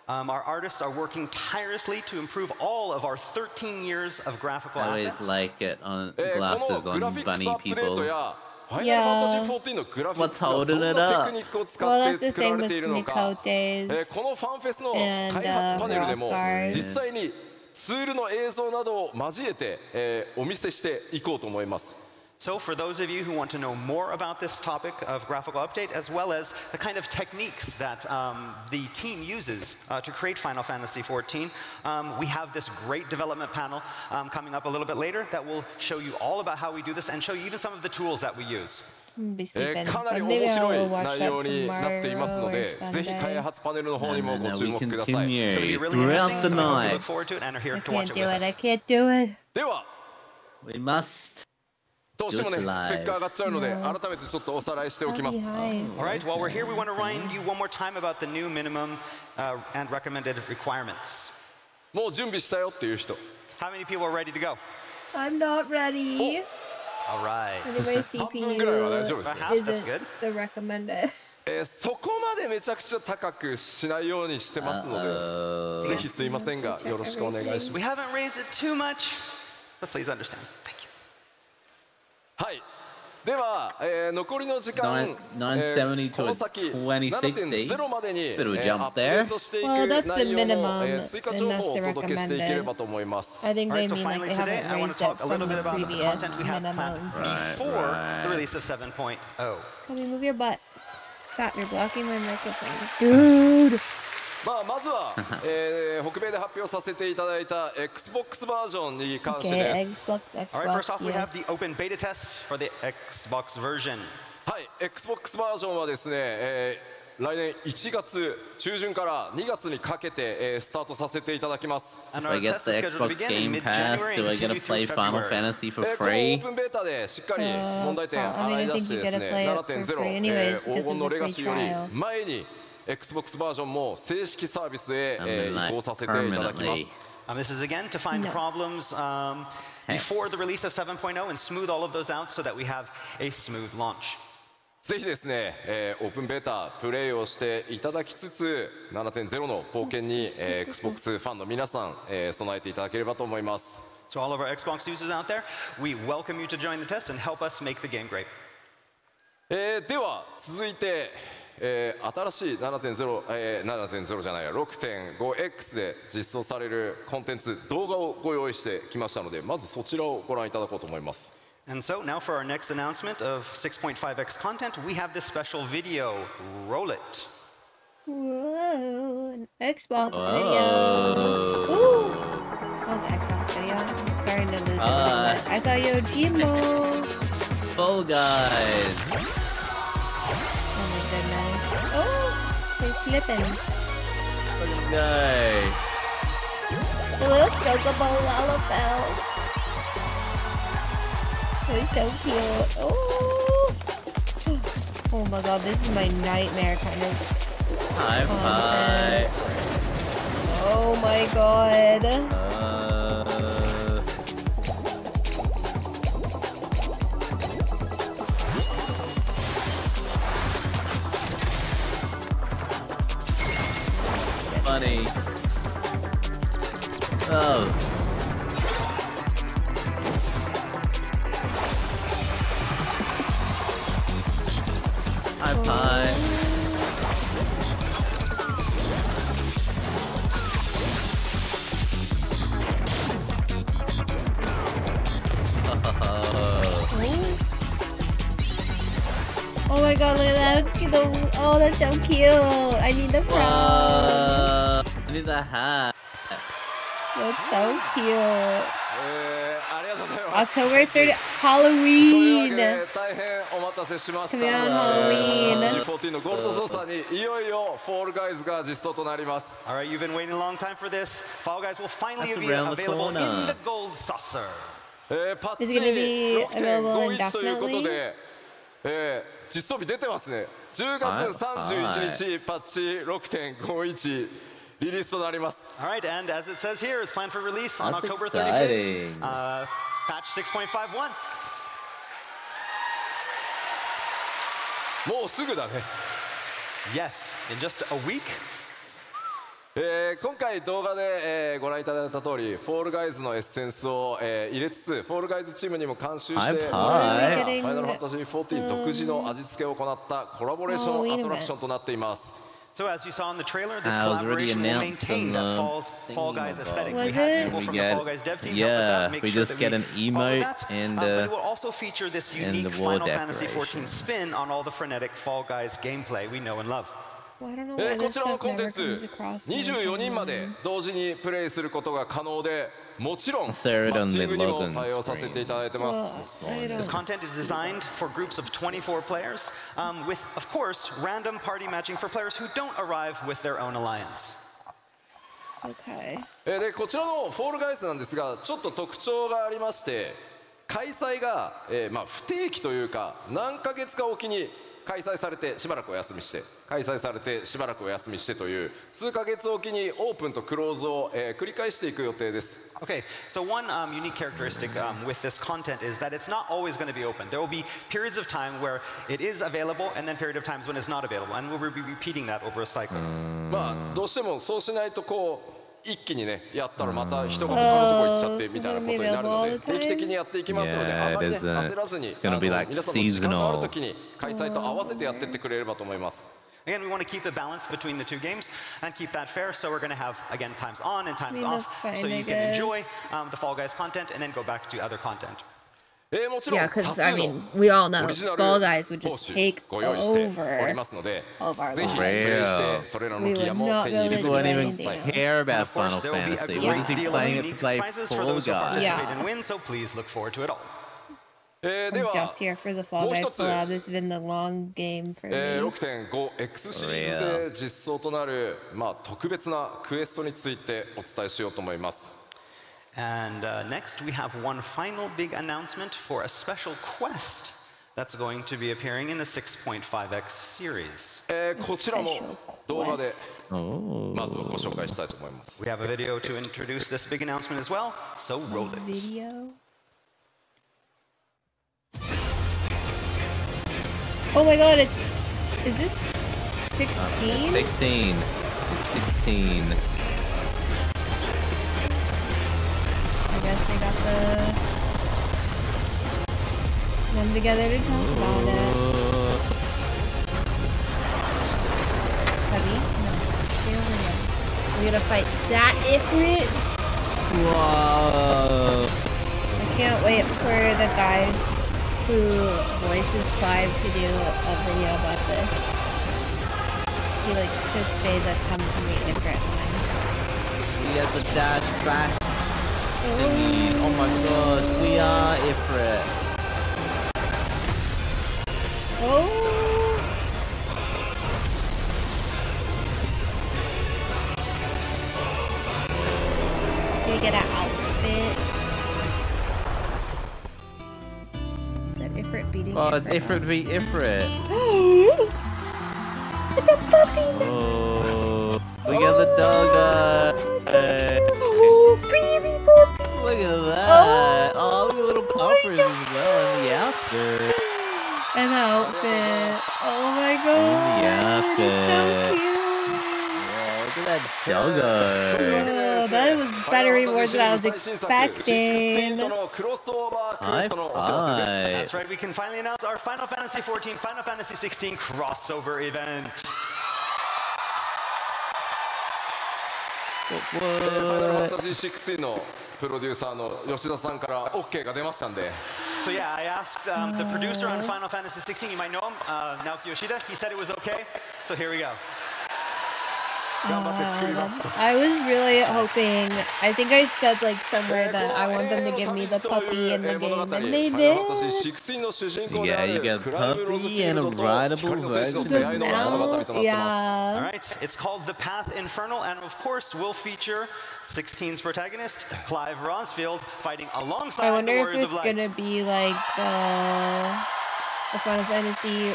Our artists are working tirelessly to improve all of our 13 years of graphical I always assets. like it on こ glasses のグラ on フィックス bunny アップデー people. トやファイナルファンタジー14のグラフィックスがどんなテクニックを使 Well, っ that's て the 作ら same れ with ているのか、 Mikote's このファンフェスの and 開発パネルでも Rothgar's. 実際にツールの映像などを交えて、お見せしていこうと思います。 So for those of you who want to know more about this topic of graphical update, as well as the kind of techniques that the team uses to create Final Fantasy XIV, we have this great development panel coming up a little bit later that will show you all about how we do this and show you even some of the tools that we use. Be sleeping. かなり But 面 maybe 白 I'll い watch 内 that 容になっています tomorrow の or で、ぜひ開 Sunday. 発パネルの方にも And ご then 注 we 目ください。 continue It's going to be really throughout interesting, the so I hope you night. look forward to it and are here I to watch can't it do with it. I us. can't do it. では、 We must. どうしてもね、スペック上がっちゃうので、改めてちょっとおさらいしておきます。Alright, while we're here, we want to remind you one more time about the new minimum and recommended requirements. もう準備したよっていう人。How many people are ready to go? I'm not ready. Alright. Anyway, CPU isn't the recommended. そこまでめちゃくちゃ高くしないようにしてますので、ぜひすいませんがよろしくお願いします。We haven't raised it too much, but please understand. Thank you. はい。では、残りの時間、この先 7.0 までにアップデートしていく内容の追加情報をお届けしていければと思います。I think they mean like they haven't raised it from the previous minimum. Before the release of 7.0. Can we move your butt? Stop, you're blocking my microphone. Dude! まずは、北米で発表させていただいた Xbox バージョンに関してです。Alright, first off, we have the open beta test for the Xbox version. はい、Xbox バージョンはですね、来年1月中旬から2月にかけて、スタートさせていただきます。If I get the Xbox Game Pass, do I get to play Final Fantasy for free? オープンベータでしっかり問題点洗い出してですね、7.0 黄金のレガシーより前にXbox バージョンも正式サービスへ移行させていただきます。This is again to find problems before the release of 7.0 and smooth all of those out so that we have a smooth launch. ぜひですね、オープンベータプレイをしていただきつつ 7.0 の冒険に、Xbox ファンの皆さん、備えていただければと思います。So all of our Xbox users out there, we welcome you to join the test and help us make the game great. では続いて新しい 7.0 じゃないや 6.5X で実装されるコンテンツ動画をご用意してきましたので、まずそちらをご覧いただこうと思います。And so now for our next announcement of 6.5x content, we have this special video. Roll it. Whoa, Xbox video. Ooh. Oh, the Xbox video. I'm starting to lose it. I saw Yojimbo. Fall Guys. Oh my goodness. Oh, they're flipping. Fucking guy. Look, Chocobo Lalafell. They're so cute. Oh. Oh my god, this is my nightmare kind of. High five. Oh my god. Funny. Oh. High five. Oh my god, look at that. Oh, that's so cute. I need the crown. I need the hat. That's so cute. October 3rd, Halloween. Coming out on Halloween. G14 のゴールド操作にいよいよ Fall Guys が実装となります。Alright, you've been waiting a long time for this. Fall Guys will finally be available in the gold saucer. Is it going to be available indefinitely? ということで、実装日出てますね。10月31日パッチ 6.51 リリースとなります。Alright, and as it says here, it's planned for release on October 35th. Patch 6.51. もうすぐだね。Yes, in just a week. 今回動画で、ご覧いただいた通り、フォールガイズのエッセンスを、入れつつ、フォールガイズチームにも監修して、ファイナルファンタジー14独自の味付けを行ったコラボレーションアトラクションとなっています。So as you saw in the trailer, this collaboration will maintain that Fall Guys aesthetic. Was We had people it? from the Fall Guys dev team Yeah, make we sure just that get we an follow emote that. and But it will also feature this unique the wall Final Fantasy decoration. XIV spin on all the frenetic Fall Guys gameplay we know and love. Well, I don't know why こ this ちらの stuff コンテ never ンツ comes across my 24人まで timeline. 同時にプレイすることが可能で、もちろんマッ Sarah チ on ン the グにも Logan 対応させていただいてま Well, I This don't content is designed for groups of 24 players, with, of course, random party matching for players who don't arrive with their own alliance. Okay. でこちらのフォールガイズなんですが、ちょっと特徴がありまして、開催が、不定期というか何ヶ月かおきに開催されてしばらくお休みして開催されてしばらくお休みしてという数ヶ月おきにオープンとクローズを、繰り返していく予定です。Okay, so one unique characteristic with this content is that it's not always going to be open. There will be periods of time where it is available and then period of times when it's not available, and we'll be repeating that over a cycle. どうしてもそうしないとこう一気にねやったらまた人が他のとこ行っちゃってみたいなことになるので定期的にやっていきますのであまりね焦らずに皆さんの時間のある時に開催と合わせてやってってくれればと思います。Again, we want to keep the balance between the two games and keep that fair. So we're going to have, again, times on and times off. So you can enjoy the Fall Guys content and then go back to other content. Yeah, because, I mean, we all know Fall Guys would just take over all of our lives. We would not be able to do anything else. Care about Final Fantasy. We're just playing it to play Fall Guys. Yeah. So please look forward to it all. I'm just here for the Fall Guys collab. This has been the long game for me. 6.5X シリーズで実装となる特別なクエストについてお伝えしようと思います。And next we have one final big announcement for a special quest that's going to be appearing in the 6.5X series. こちらも動画でまずはご紹介したいと思います。We have a video to introduce this big announcement as well, so roll it. Video. Oh my god, is this 16? 16. I guess they got them together to talk about it. Heavy? No, stay over here. We're gonna fight that Ifrit? Whoa. I can't wait for the guy who voices Clive to do a video about this. He likes to say the "come to me" Ifrit line. He has the dash back thingy. Oh my god, we are Ifrit. Oh! Do you get an outfit? Ifrit beating Ifrit. It's Ifrit beat Ifrit. It's a puppy! Oh, we got the dog. Oh, baby puppy! Look at that. Oh, look at the little poppers as well in the outfit. An outfit. Oh my god. In the outfit. So cute. Yeah, look at that doggo. Oh, that was better reward than I was expecting. High five. That's right, we can finally announce our Final Fantasy XIV, Final Fantasy XVI crossover event. Final Fantasy XVI のプロデューサーの吉田さんから OK が出ましたんで。So yeah, I asked the producer on Final Fantasy XVI, you might know him, Naoki Yoshida. He said it was okay, so here we go. I was really hoping, I think I said like somewhere that I want them to give me the puppy in the game, and they did. Yeah, you got a puppy and a rideable version as well. Yeah. Alright, it's called The Path Infernal, and of course will feature 16's protagonist, Clive Rosfield, fighting alongside the Warriors of Light. I wonder if it's gonna be like the Final Fantasy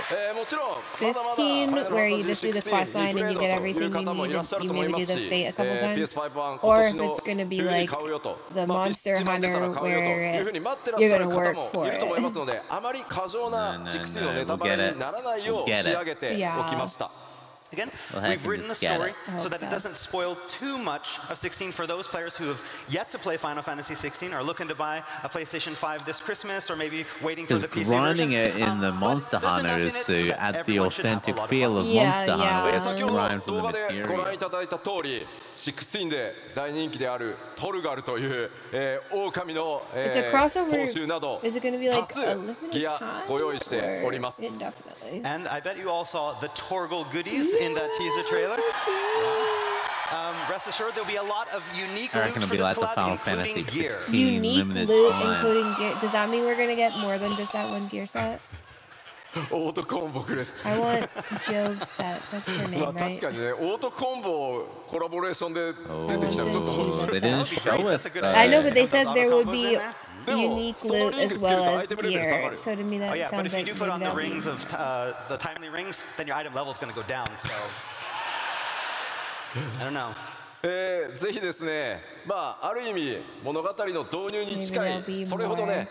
15, where you just do the quest line and you get everything you need, and you maybe do the fate a couple times, or if it's going to be like the Monster Hunter, where you're going to work for it. We'll get it. Yeah. Again, we've written the story so that it doesn't spoil too much of 16 for those players who have yet to play Final Fantasy 16, are looking to buy a PlayStation 5 this Christmas, or maybe waiting for the PC version. Grinding it in the Monster Hunter is to add the authentic feel of Monster Hunter. Grind from the material. 16で大人気であるトルガルという狼の報酬など多数ギアご用意しております。And I bet you all saw the Torgal goodies in that teaser trailer. Rest assured, there'll be a lot of unique loot for this collab, including gear. Unique loot, including gear. Does that mean we're gonna get more than just that one gear set? I want Jill's set. That's her name, right? 確かにね、オートコンボコラボレーションで出てきたらちょっと面白い。They didn't show it. I know, but they said there would be unique loot as well as gear. So to me that but sounds if like you do put on the rings of the timely rings, then your item level is going to go down. So I don't know. ぜひですね、ある意味物語の導入に近い、それほどね、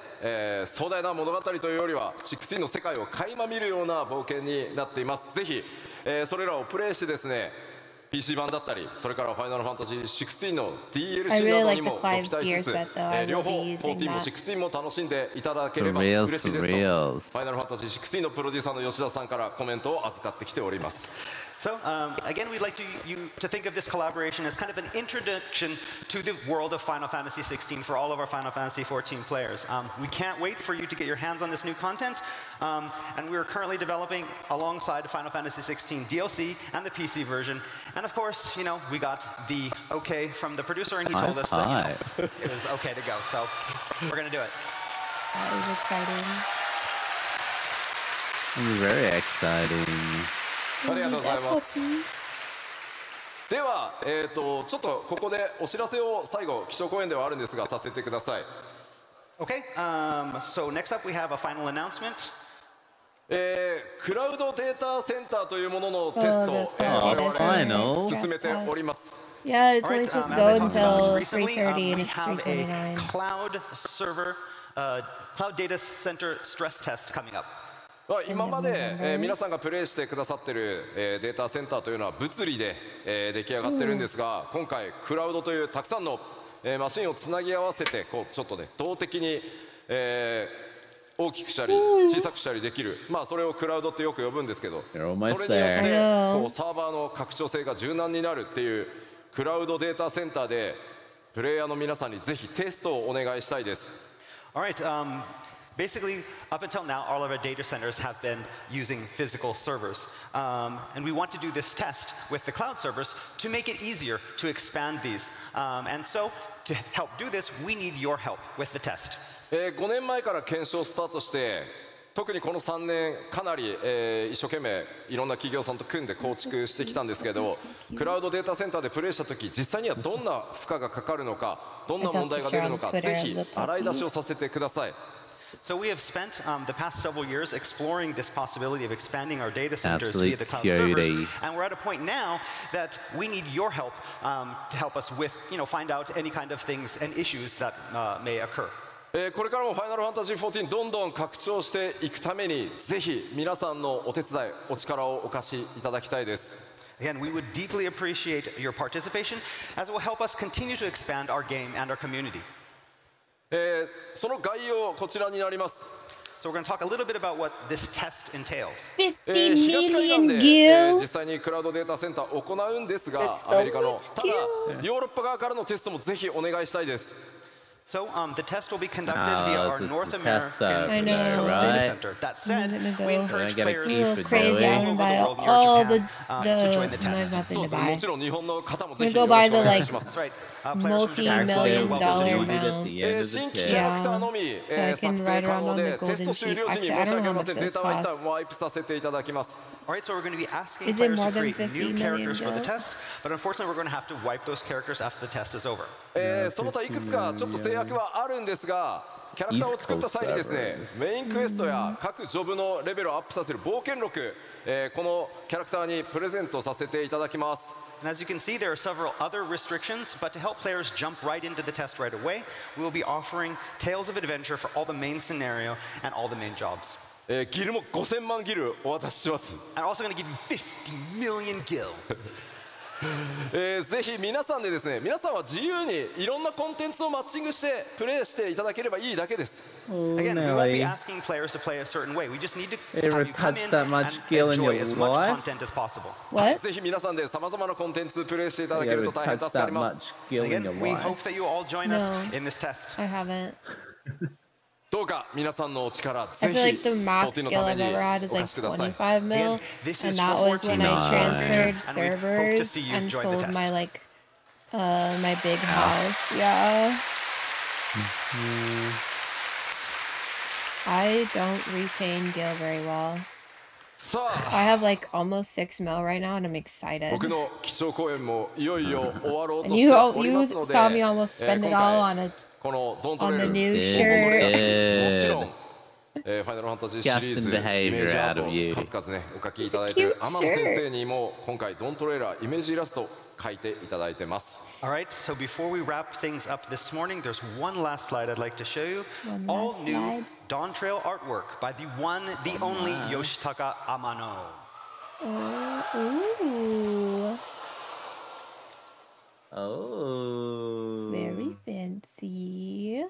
壮大な物語というよりは16の世界を垣間見るような冒険になっています。ぜひ、それらをプレイしてですね、PC 版だったり、それからファイナルファンタジー16の DLC などにもご期待しつつ、両方14も16も楽しんでいただければ嬉しいですと、ファイナルファンタジー16のプロデューサーの吉田さんからコメントを預かってきております。So again, we'd like you to think of this collaboration as kind of an introduction to the world of Final Fantasy 16 for all of our Final Fantasy 14 players. We can't wait for you to get your hands on this new content, and we are currently developing alongside Final Fantasy 16 DLC and the PC version. And of course, you know, we got the okay from the producer, and he told us that it was okay to go. So we're going to do it. That is exciting. Very exciting. ありがとうございます。では、ちょっとここでお知らせを最後、基調講演ではあるんですが、させてください。Okay, so next up we have a final announcement. クラウドデータセンターというもののテストを我々進めております。Yeah, it's only supposed to go until 3:30 and it's 3:29. We have a 3:29. cloud server, cloud data center stress test coming up. 今まで皆さんがプレイしてくださっているデータセンターというのは物理で出来上がってるんですが、今回クラウドというたくさんのマシンをつなぎ合わせてこうちょっとね動的に大きくしたり小さくしたりできる、それをクラウドってよく呼ぶんですけど、それによってこうサーバーの拡張性が柔軟になるっていうクラウドデータセンターでプレイヤーの皆さんにぜひテストをお願いしたいです。Alright, basically, up until now, all of our data centers have been using physical servers. And we want to do this test with the cloud servers to make it easier to expand these. And so, to help do this, we need your help with the test. 5年前から検証スタートして、特にこの3年かなり一生懸命いろんな企業さんと組んで構築してきたんですけど、クラウドデータセンターでプレイした時、実際にはどんな負荷がかかるのか、どんな問題が出るのか、ぜひ洗い出しをさせてください。So we have spent the past several years exploring this possibility of expanding our data centers via the cloud servers, and we're at a point now that we need your help to help us with, find out any kind of things and issues that may occur. これからもファイナルファンタジー14どんどん拡張していくために、ぜひ皆さんのお手伝い、お力をお貸しいただきたいです。Again, we would deeply appreciate your participation, as it will help us continue to expand our game and our community. その概要こちらになります。So we're going to talk a little bit about what this test entails. 50 million gil. 実際にクラウドデータセンターを行うんですが、アメリカのただヨーロッパ側からのテストもぜひお願いしたいです。So the test will be conducted via our North American data center. That said, we encourage players crazy. I want to buy all the there's nothing to buy. We go buy the like multi-million-dollar amounts. Yeah, so I can ride around on the golden sheep. Actually, I don't know how much those cost. Alright, so we're going to be asking players to create new characters for the test, but unfortunately we're going to have to wipe those characters after the test is over. その他いくつかちょっと制約はあるんですが、キャラクターを作った際にですね、メインクエストや各ジョブのレベルをアップさせる冒険録、このキャラクターにプレゼントさせていただきます。And as you can see, there are several other restrictions, but to help players jump right into the test right away, we will be offering Tales of Adventure for all the main scenario and all the main jobs. ギルも5000万ギルお渡しします。And also going to give you 50 million gil. ぜひ皆さんでですね、皆さんは自由にいろんなコンテンツをマッチングしてプレイしていただければいいだけです。Again, we won't be asking players to play a certain way. We just need to have you come in and enjoy as much content as possible. What? ぜひ皆さんでさまざまなコンテンツプレイしていただけると大変助かります。Again, we hope that you all join us in this test. I haven't. どうか皆さんのお力ぜひ I feel like the max skill I've ever had is like 25 mil, and that was when I transferred servers and sold my like my big house. Yeah. I don't retain gil very well. I have like almost 6 mil right now, and I'm excited. And you saw me almost spend it all on a このドント On レ the ール new も shirt. ちろんファイナルファンタジーシリーズイメージアートを数々ねお描きいただいている天野先生にも今回ドントレーラーイメージイラスト描いていただいてます。 All right, so before we wrap things up this morning, there's one last slide I'd like to show you. All new dawntrail artwork by the one, the only Yoshitaka Amano. Ooh. Oh. Very fancy.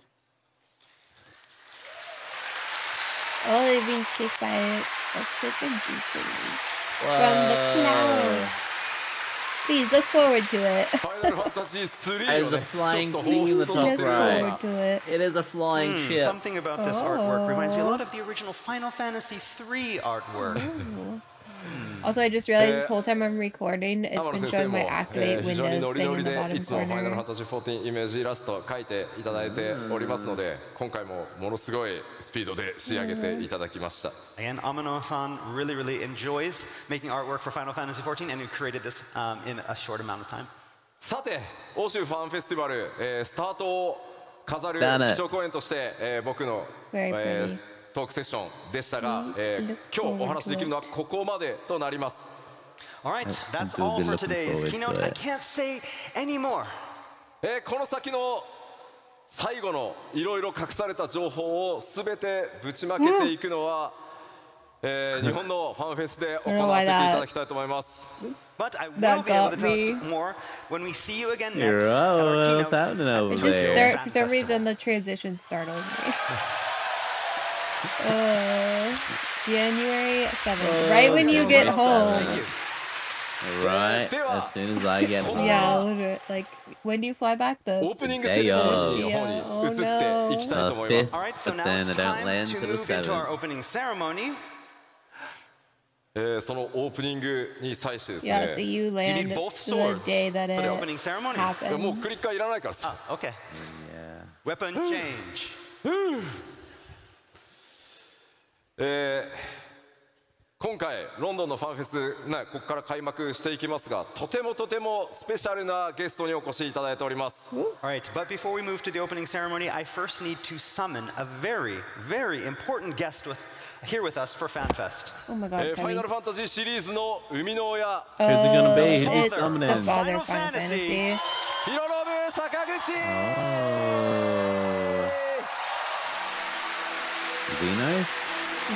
Oh, they're being chased by a serpent creature from the clouds. Please look forward to it. There's a flying thing in the top right. It is a flying ship. Something about this artwork reminds me a lot of the original Final Fantasy III artwork. Also, I just realized this whole time I'm recording, it's been showing my activate Windows thing in the bottom いつもファイナルファン corner. タジー14イメージイラスト描いていただいておりますので、今回もものすごいスピードで仕上げていただきました。 Again, Amano-san really enjoys making artwork for Final Fantasy XIV, and he created this in a short amount of time. さて、欧州ファンフェスティバル、スタートを飾る基調講演として、僕の、トークセッションでしたが、今日お話しできるのはここまでとなります。 All right, that's all for today's keynote. I can't say any more. この先の最後のいろいろ隠された情報をすべてぶちまけていくのは、日本のファンフェスで行わせていただきたいと思います。 But I will be able to talk more when we see you again next at our keynote. It just start for some reason the transition startled me. January 7th, right when you get home. Right, as soon as I get home. Yeah, literally. Like, when do you fly back? The day of. Yeah, oh no. The 5th, All right, so but now then it's I don't time land to to the move into our 7th. opening ceremony. そのオープニングに際してですね。 Yeah, so you land You need both the swords day that for the it opening ceremony. もうク happens. リッカーいらないからさ。 Ah, okay. Yeah. Weapon change. 今回ロンドンのファンフェス、ね、ここから開幕していきますが、とてもスペシャルなゲストにお越しいただいております。 All right, but before we move to the opening ceremony, I first need to summon a very important guest here with us for FanFest. Oh my god, ファイナルファンタジーシリーズの生みの親、 Who's it gonna be? Who's It's the summoning? father of Final Fantasy. ヒロノブ坂口。 Oh. Is he nice? No.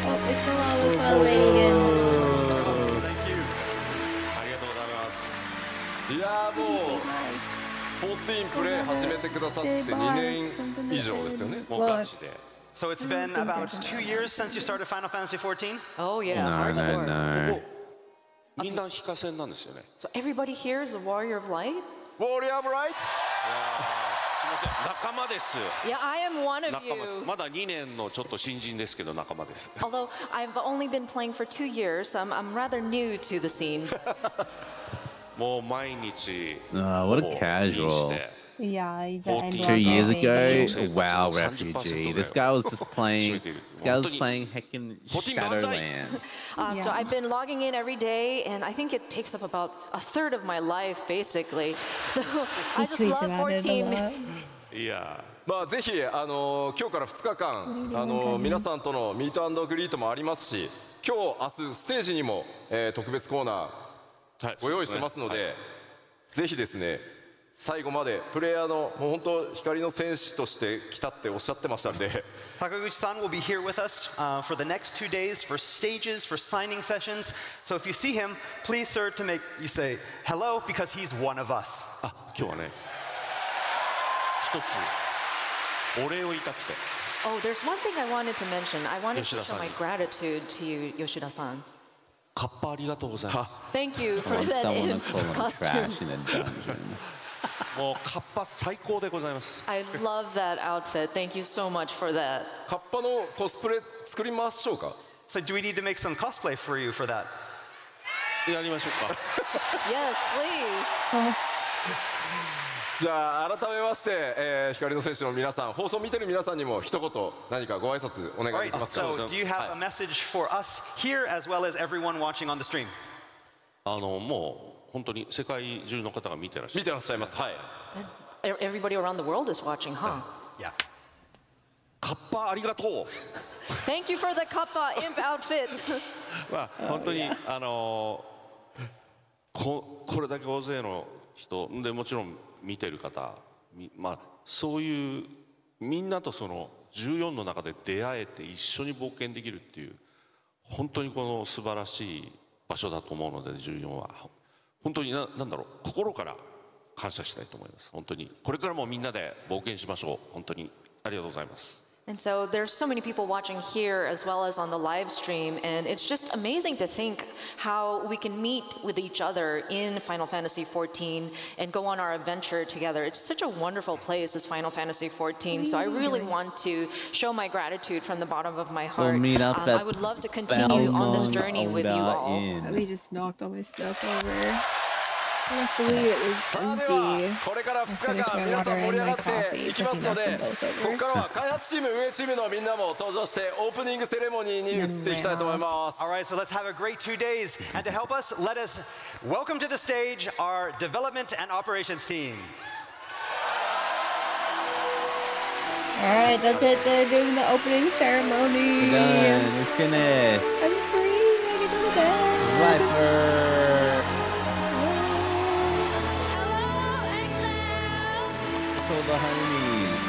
Oh, it's the Lollipop lady again. Thank you. ありがとうございます。いやーもう14プレイ始めてくださって2年以上ですよね。もうガチで。 So it's been about 2 years since you started Final Fantasy XIV? Oh yeah, No, hardcore. no. 禁断非化戦なんですよね。 So everybody here is a warrior of light? ウォーリアーブライト。すみません、仲間です。 Yeah, I am one of 仲間です。 you. まだ2年のちょっと新人ですけど仲間です。 Although I've only been playing for 2 years, so I'm rather new to the scene. もう毎日 what a casual. インして Yeah, he's an 2 years baby. ago, wow, refugee. This guy was just playing. This guy was playing heckin' Shadowlands. So I've been logging in every day, and I think it takes up about a third of my life, basically. So I just tweets love about it a 14. lot. いやまあぜひ今日から2日間皆さんとのミート&グリートもありますし、今日明日ステージにも、特別コーナーご用意してますので、ぜひですね最後までプレイヤーのもう本当光の戦士として来たっておっしゃってましたんで。Sakaguchi-san will be here with us for the next 2 days for stages, for signing sessions. So if you see him, please sir to make you say hello because he's one of us. あ、今日はね一つお礼を言いたくて。 Oh, there's one thing I wanted to mention. I wanted to show Yoshida-san. my gratitude to you, Yoshida-san. カッパありがとうございます。 Thank you for Want that someone to call him costume. trash in a dungeon. もうカッパ最高でございます。 I love that outfit. Thank you so much for that. カッパのコスプレ作りましょうか。 So do we need to make some cosplay for you for that? やりましょうか。 Yes, please. じゃあ改めまして、光の選手の皆さん、放送を見てる皆さんにも一言何かご挨拶お願いできますか。So, do you have a message for us here as well as everyone watching on the stream? もう本当に世界中の方が見てらっしゃいます。はい。Everybody around the world is watching, huh? Yeah. カッパありがとう。Thank you for the kappa imp outfit. まあ本当にこれだけ大勢の人でもちろん見てる方、まあそういうみんなとその14の中で出会えて一緒に冒険できるっていう本当にこの素晴らしい場所だと思うので14は本当になんだろう心から感謝したいと思います。本当にこれからもみんなで冒険しましょう。本当にありがとうございます。And so there's so many people watching here as well as on the live stream, and it's just amazing to think how we can meet with each other in Final Fantasy XIV and go on our adventure together. It's such a wonderful place, this Final Fantasy XIV, so I really want to show my gratitude from the bottom of my heart. I would love to continue on this journey with you all. We just knocked all my stuff over. Luckily it was empty. これから2日間皆さん盛り上がっていきますので、ここからは開発チーム運営チームのみんなも登場してオープニングセレモニーに移っていきたいと思います。 Alright, so let's have a great 2 days, and to help us, let us welcome to the stage our development and operations team. Alright, that's it. They're doing the opening ceremony. We're done. We're finished. I'm free. I can go to bed. Viper. The homies.